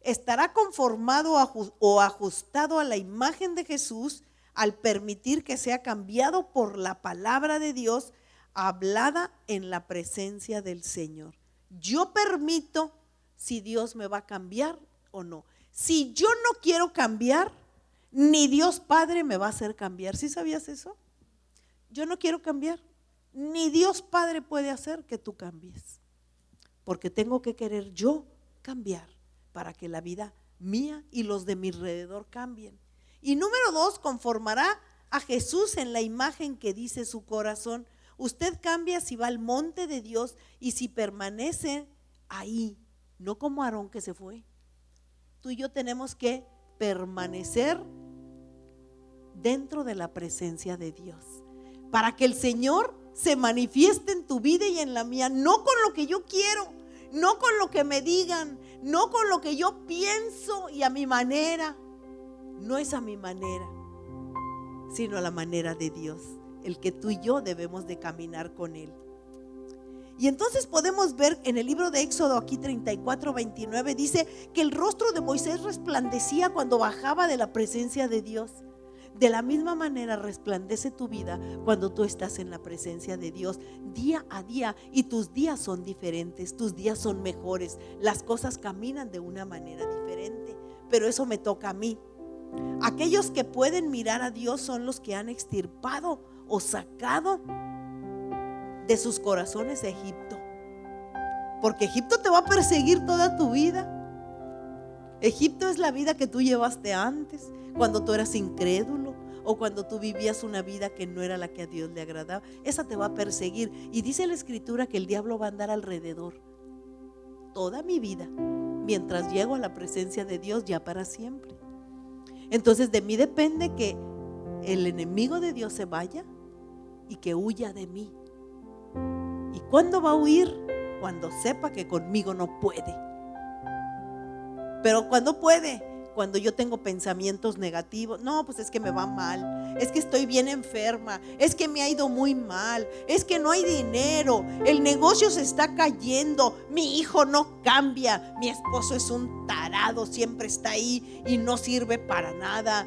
estará conformado o ajustado a la imagen de Jesús al permitir que sea cambiado por la palabra de Dios hablada en la presencia del Señor. Yo permito si Dios me va a cambiar o no. Si yo no quiero cambiar, ni Dios Padre me va a hacer cambiar. ¿Sí sabías eso? Yo no quiero cambiar, ni Dios Padre puede hacer que tú cambies, porque tengo que querer yo cambiar para que la vida mía y los de mi alrededor cambien. Y número 2, conformará a Jesús en la imagen que dice su corazón. Usted cambia si va al monte de Dios y si permanece ahí, no como Aarón que se fue. Tú y yo tenemos que permanecer dentro de la presencia de Dios para que el Señor se manifieste en tu vida y en la mía, no con lo que yo quiero, no con lo que me digan, no con lo que yo pienso y a mi manera. No es a mi manera, sino a la manera de Dios, el que tú y yo debemos de caminar con Él. Y entonces podemos ver en el libro de Éxodo, aquí 34:29, dice que el rostro de Moisés resplandecía cuando bajaba de la presencia de Dios. De la misma manera resplandece tu vida cuando tú estás en la presencia de Dios día a día, y tus días son diferentes, tus días son mejores, las cosas caminan de una manera diferente. Pero eso me toca a mí. Aquellos que pueden mirar a Dios son los que han extirpado o sacado de sus corazones a Egipto, porque Egipto te va a perseguir toda tu vida. Egipto es la vida que tú llevaste antes, cuando tú eras incrédulo o cuando tú vivías una vida que no era la que a Dios le agradaba. Esa te va a perseguir, y dice la Escritura que el diablo va a andar alrededor toda mi vida mientras llego a la presencia de Dios ya para siempre. Entonces de mí depende que el enemigo de Dios se vaya y que huya de mí. ¿Y cuándo va a huir? Cuando sepa que conmigo no puede. Pero ¿cuándo puede? Cuando yo tengo pensamientos negativos. No, pues es que me va mal, es que estoy bien enferma, es que me ha ido muy mal, es que no hay dinero, el negocio se está cayendo, mi hijo no cambia, mi esposo es un tarado, siempre está ahí y no sirve para nada.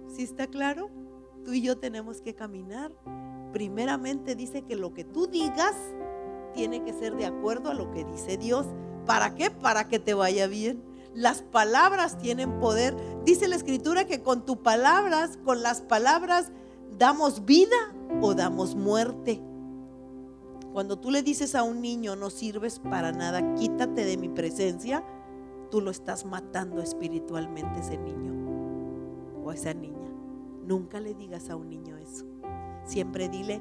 ¿Sí está claro? Tú y yo tenemos que caminar. Primeramente dice que lo que tú digas tiene que ser de acuerdo a lo que dice Dios. ¿Para qué? Para que te vaya bien. Las palabras tienen poder. Dice la Escritura que con las palabras damos vida o damos muerte. Cuando tú le dices a un niño no sirves para nada, quítate de mi presencia, tú lo estás matando espiritualmente a ese niño o a esa niña. Nunca le digas a un niño eso. Siempre dile,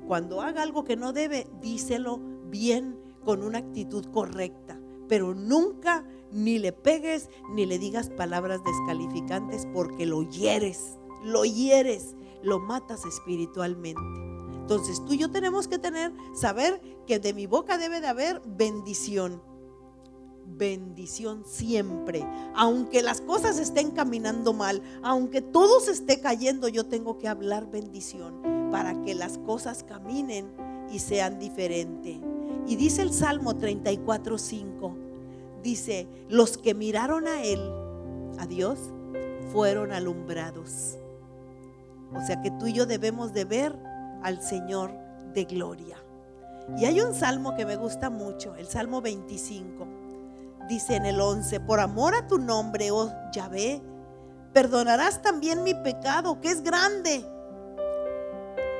cuando haga algo que no debe, díselo bien, con una actitud correcta, pero nunca ni le pegues ni le digas palabras descalificantes, porque lo hieres, lo matas espiritualmente. Entonces tú y yo tenemos que saber que de mi boca debe de haber bendición. Bendición siempre, aunque las cosas estén caminando mal, aunque todo se esté cayendo, yo tengo que hablar bendición para que las cosas caminen y sean diferentes. Y dice el Salmo 34:5, dice: los que miraron a Él, a Dios, fueron alumbrados. O sea que tú y yo debemos de ver al Señor de gloria. Y hay un salmo que me gusta mucho, el Salmo 25. Dice en el 11: por amor a tu nombre, oh Yahvé, perdonarás también mi pecado, que es grande.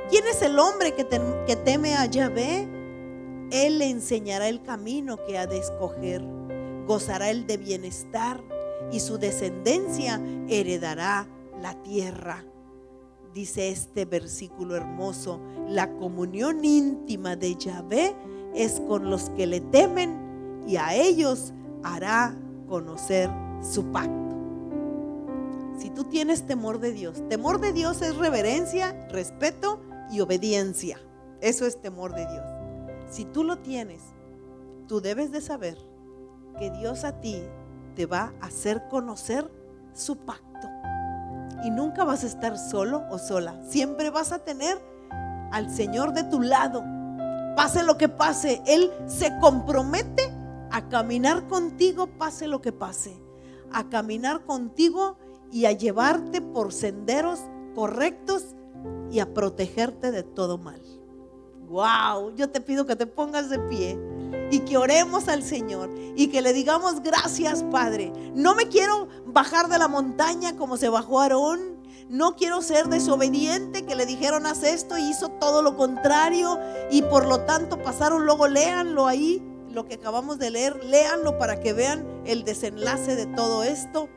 ¿Quién es el hombre que teme a Yahvé? Él le enseñará el camino que ha de escoger. Gozará él de bienestar y su descendencia heredará la tierra. Dice este versículo hermoso: la comunión íntima de Yahvé es con los que le temen, y a ellos hará conocer su pacto. Si tú tienes temor de Dios es reverencia, respeto y obediencia. Eso es temor de Dios. Si tú lo tienes, tú debes de saber que Dios a ti te va a hacer conocer su pacto. Y nunca vas a estar solo o sola. Siempre vas a tener al Señor de tu lado. Pase lo que pase, Él se compromete a caminar contigo, pase lo que pase, a caminar contigo y a llevarte por senderos correctos y a protegerte de todo mal. Wow, yo te pido que te pongas de pie y que oremos al Señor y que le digamos: gracias, Padre. No me quiero bajar de la montaña como se bajó Aarón. No quiero ser desobediente, que le dijeron haz esto y hizo todo lo contrario, y por lo tanto pasaron, luego léanlo ahí, lo que acabamos de leer, léanlo para que vean el desenlace de todo esto.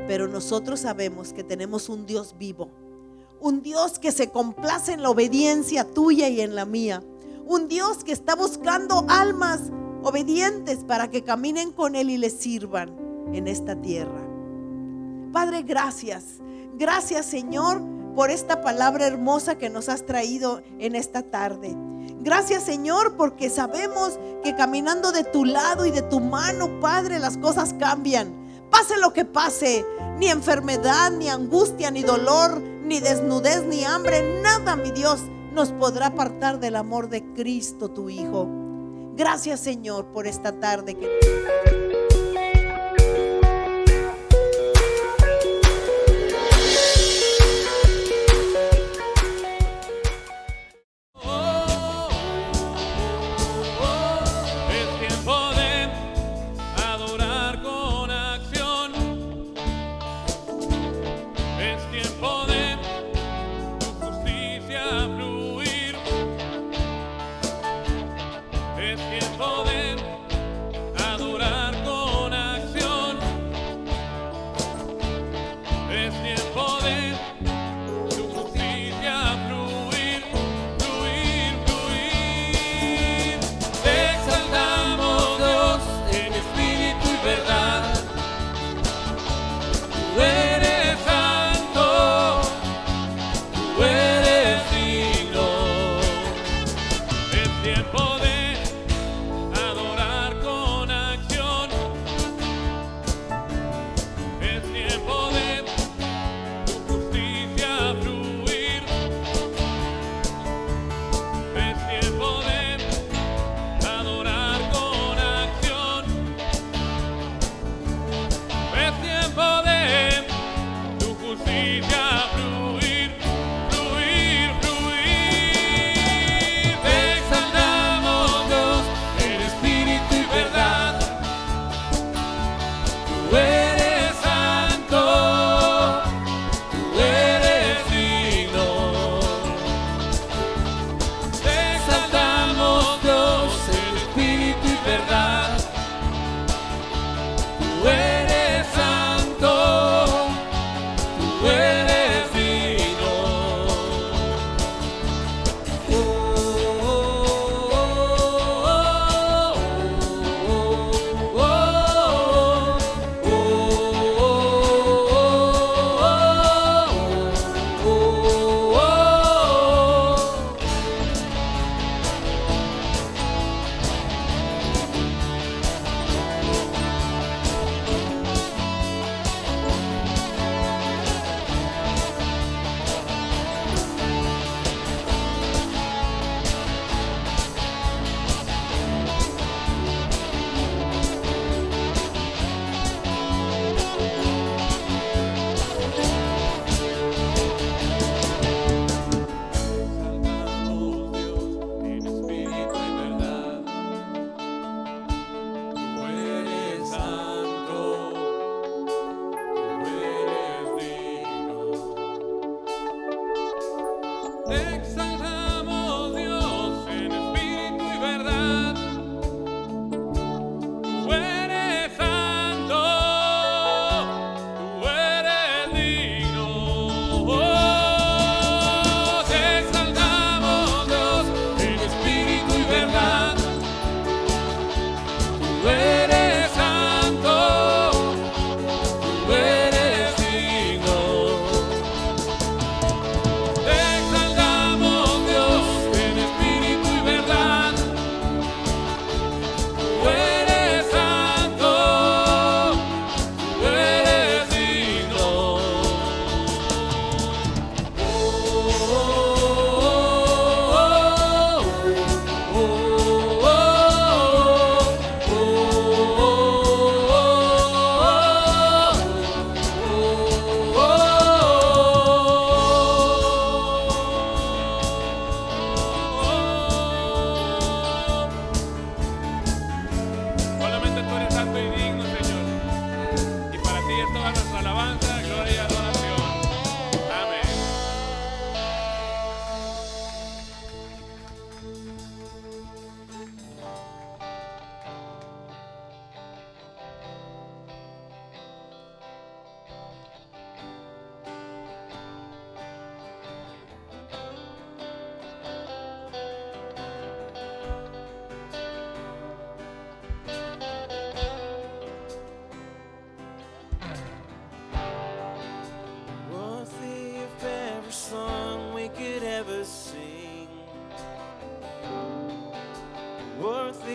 Pero nosotros sabemos que tenemos un Dios vivo, un Dios que se complace en la obediencia tuya y en la mía, un Dios que está buscando almas obedientes para que caminen con Él y le sirvan en esta tierra. Padre, gracias. Gracias, Señor, por esta palabra hermosa que nos has traído en esta tarde. Gracias, Señor, porque sabemos que caminando de tu lado y de tu mano, Padre, las cosas cambian. Pase lo que pase, ni enfermedad, ni angustia, ni dolor, ni desnudez, ni hambre, nada, mi Dios, nos podrá apartar del amor de Cristo, tu Hijo. Gracias, Señor, por esta tarde Es tiempo de adorar.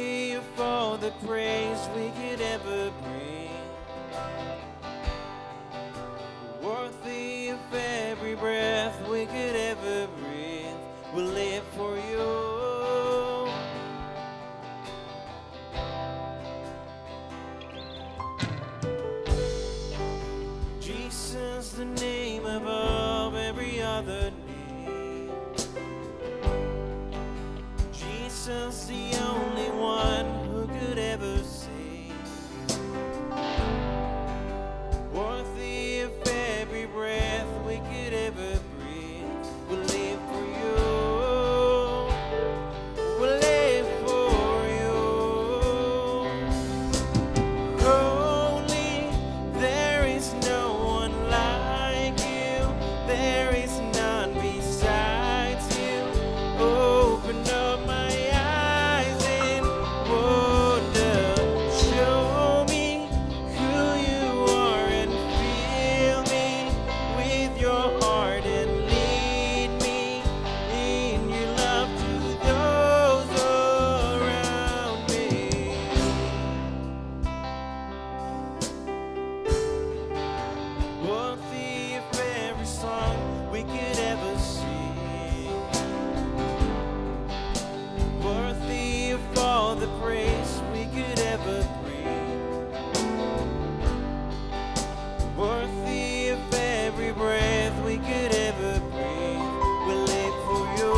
Worthy of all the praise we could ever bring. Worthy of every breath we could ever breathe. We'll live for you. Jesus, the name above every other name. Jesus, the only one who could ever save. Worthy of every breath we could ever breathe. We'll live for you. We'll live for you. Holy, there is no one like you. There is none besides you. Open up my eyes in wonder. Show me who you are and fill me with your heart and lead me in your love to those around me. Worthy of every song we could ever sing. Worthy of all the praise we could ever bring. Worthy of every breath we could ever breathe. We'll live for you.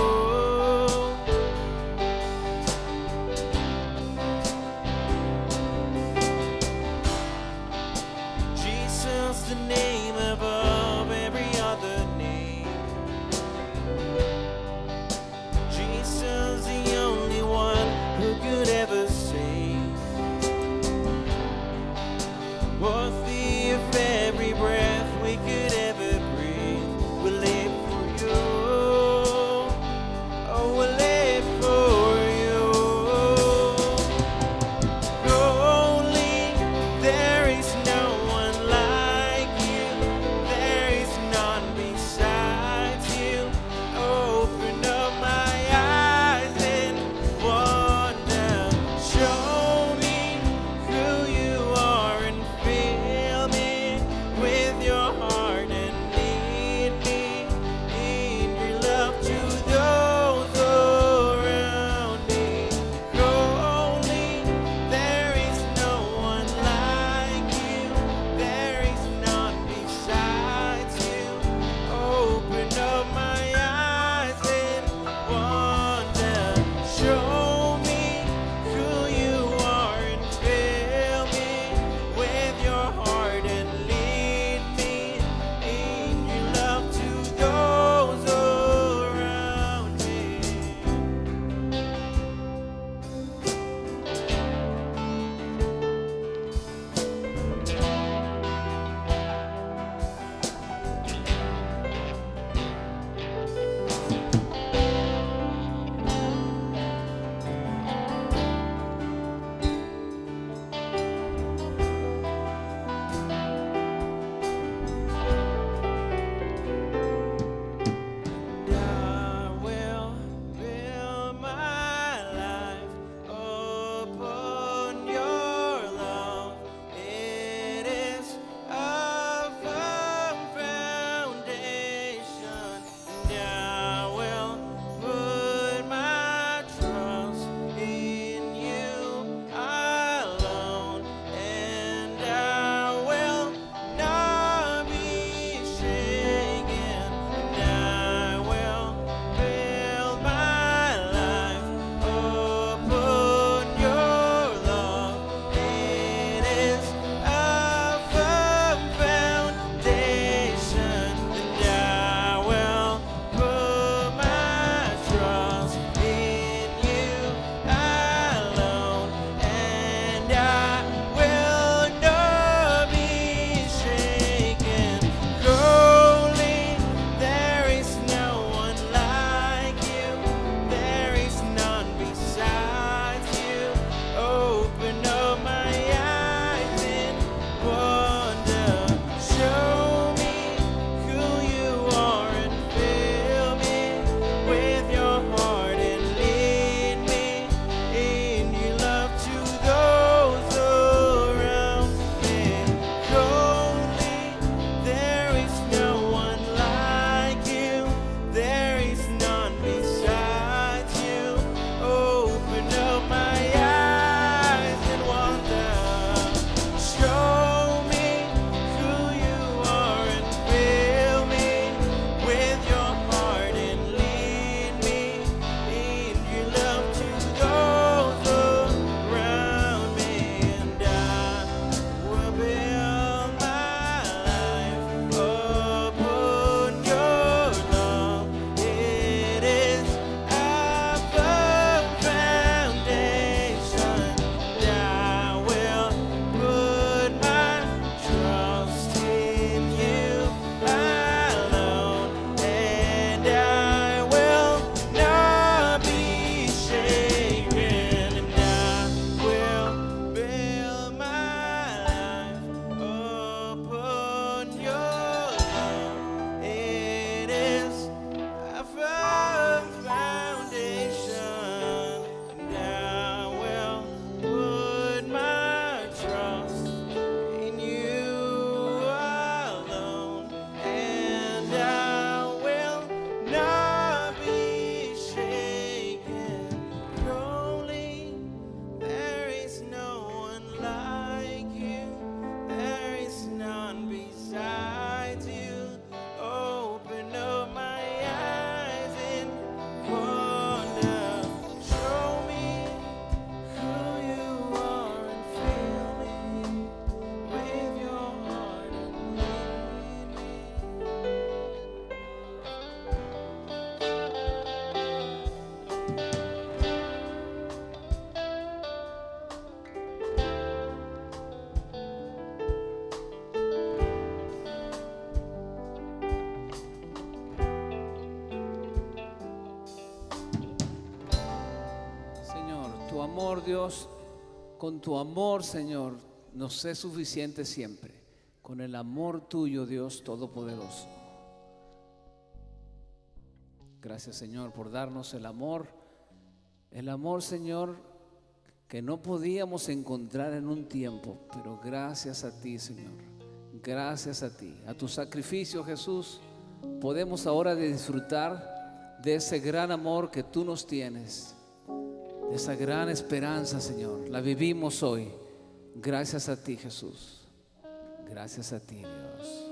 Jesus, the name above every other name. Jesus, the only one who could ever save. Worthy of every breath we could ever breathe. We'll live for you. Oh, we'll live for you. Holy, there is no one like you. There is none besides you. Open up my eyes in wonder. Show me who you are and fill Señor Dios, con tu amor, Señor, nos es suficiente siempre. Con el amor tuyo, Dios Todopoderoso. Gracias, Señor, por darnos el amor, Señor, que no podíamos encontrar en un tiempo, pero gracias a ti, Señor, gracias a ti, a tu sacrificio, Jesús, podemos ahora disfrutar de ese gran amor que tú nos tienes, de esa gran esperanza, Señor. La vivimos hoy, gracias a ti, Jesús, gracias a ti, Dios.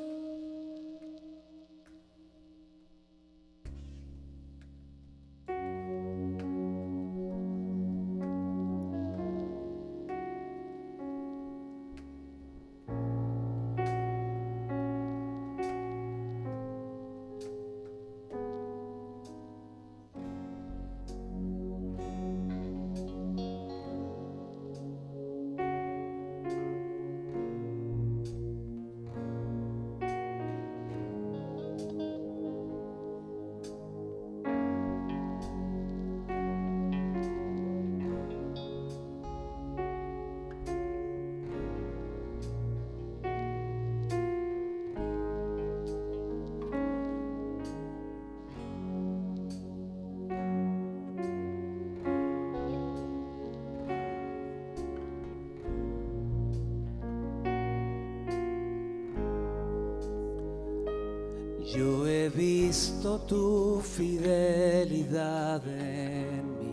Yo he visto tu fidelidad en mí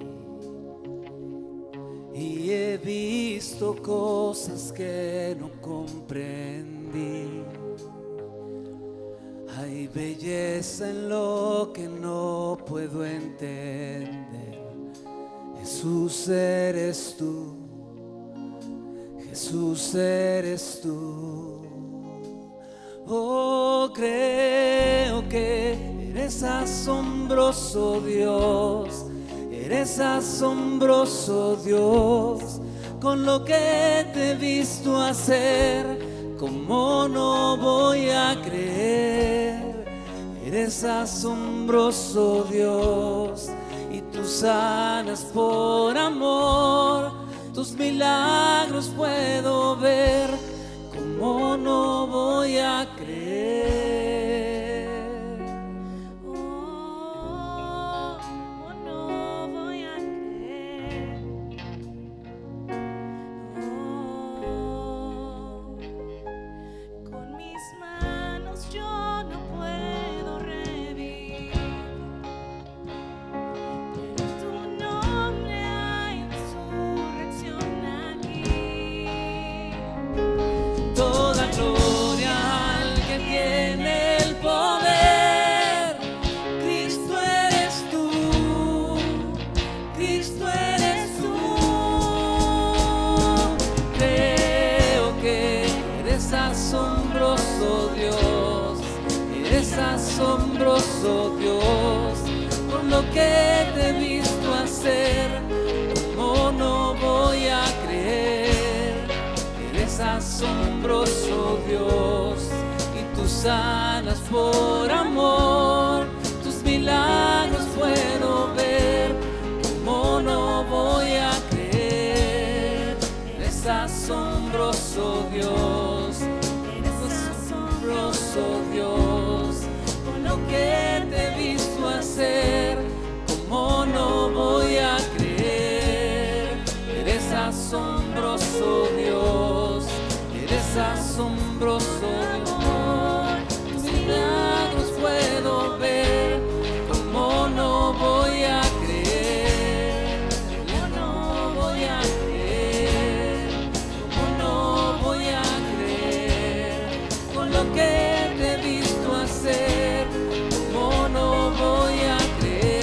y he visto cosas que no comprendí. Hay belleza en lo que no puedo entender. Jesús eres tú, Jesús eres tú. Oh, creo que eres asombroso, Dios. Eres asombroso, Dios. Con lo que te he visto hacer, ¿cómo no voy a creer? Eres asombroso, Dios. Y tú sanas por amor. Tus milagros puedo ver. ¿Cómo no voy a creer? Oh, ¿cómo no voy a creer? Oh, con mis manos yo no puedo revivir, pero tu nombre hay insurrección aquí. Toda gloria al que tiene el poder. Cristo eres tú, Cristo eres tú. Creo que eres asombroso, Dios. Eres asombroso, Dios. Por lo que te he visto hacer, ¿cómo no voy a creer? Eres asombroso, Dios, y tú sanas por amor. Tus milagros puedo ver. ¿Cómo no voy a creer? Eres asombroso, Dios. Eres asombroso, Dios. Por lo que te he visto hacer, ¿cómo no voy a creer? Eres asombroso, Dios. Eres asombroso, Dios. Tus milagros puedo ver. ¿Cómo no voy a creer? ¿Cómo no voy a creer? ¿Cómo no voy a creer? Con lo que te he visto hacer, ¿cómo no voy a creer?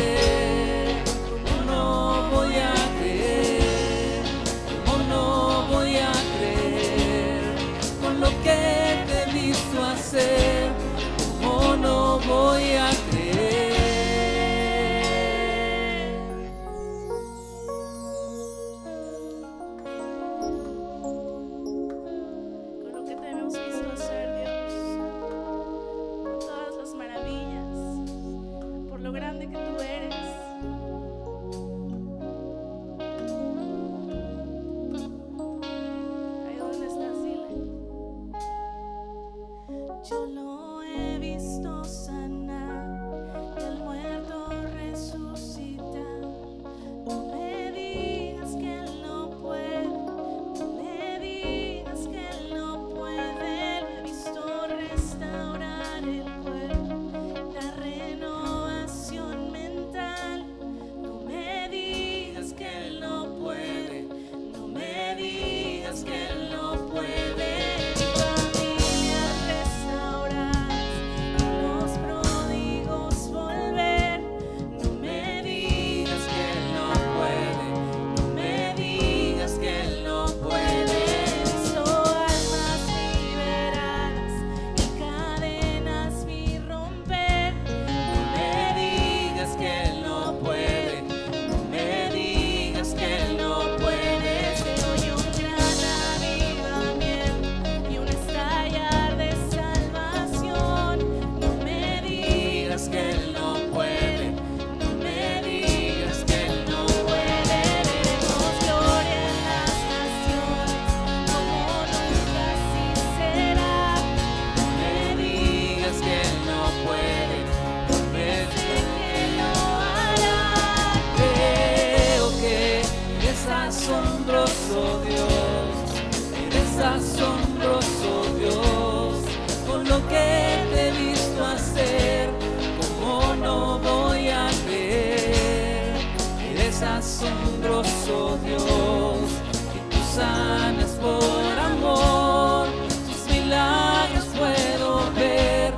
oh Dios, y tú sanas por amor. Tus milagros puedo ver,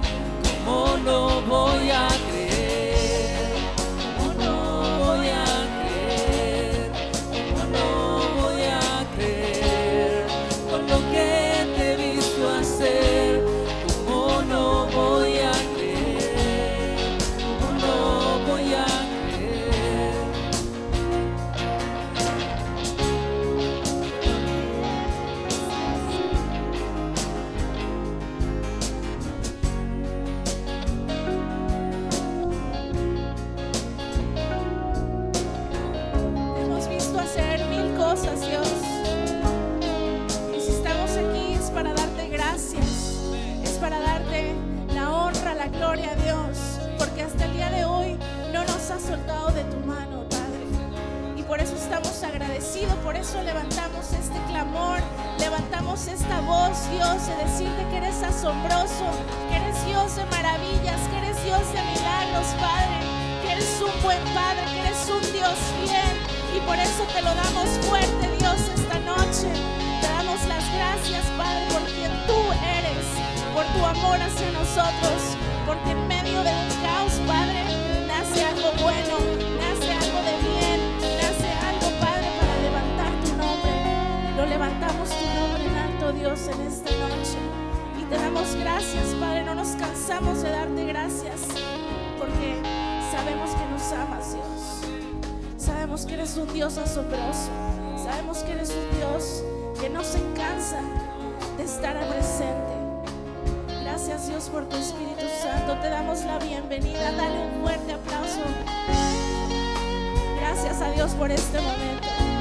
¿cómo no voy a creer? ¿Cómo no voy a creer? ¿Cómo no voy a creer? Con lo que te he visto hacer, ¿cómo no voy a creer? ¿Cómo no voy a creer? Te hemos visto hacer mil cosas, Dios. Y si estamos aquí es para darte gracias, es para darte la honra, la gloria a Dios, porque hasta el día de hoy no nos has soltado de tu mano, Padre. Y por eso estamos agradecidos, por eso levantamos este clamor, levantamos esta voz, Dios, de decirte que eres asombroso, que eres Dios de maravillas, que eres Dios de milagros, Padre, que eres un buen Padre, que eres un Dios fiel. Y por eso te lo damos fuerte, Dios, esta noche. Te damos las gracias, Padre, por quien tú eres, por tu amor hacia nosotros, porque en medio de un caos, Padre, nace algo bueno, nace algo de bien, nace algo, Padre, para levantar tu nombre. Lo levantamos tu nombre en alto, Dios, en esta noche. Y te damos gracias, Padre, no nos cansamos de darte gracias, porque sabemos que nos amas, Dios. Sabemos que eres un Dios asombroso. Sabemos que eres un Dios que no se cansa de estar presente. Gracias, Dios, por tu Espíritu Santo. Te damos la bienvenida. Dale un fuerte aplauso. Gracias a Dios por este momento.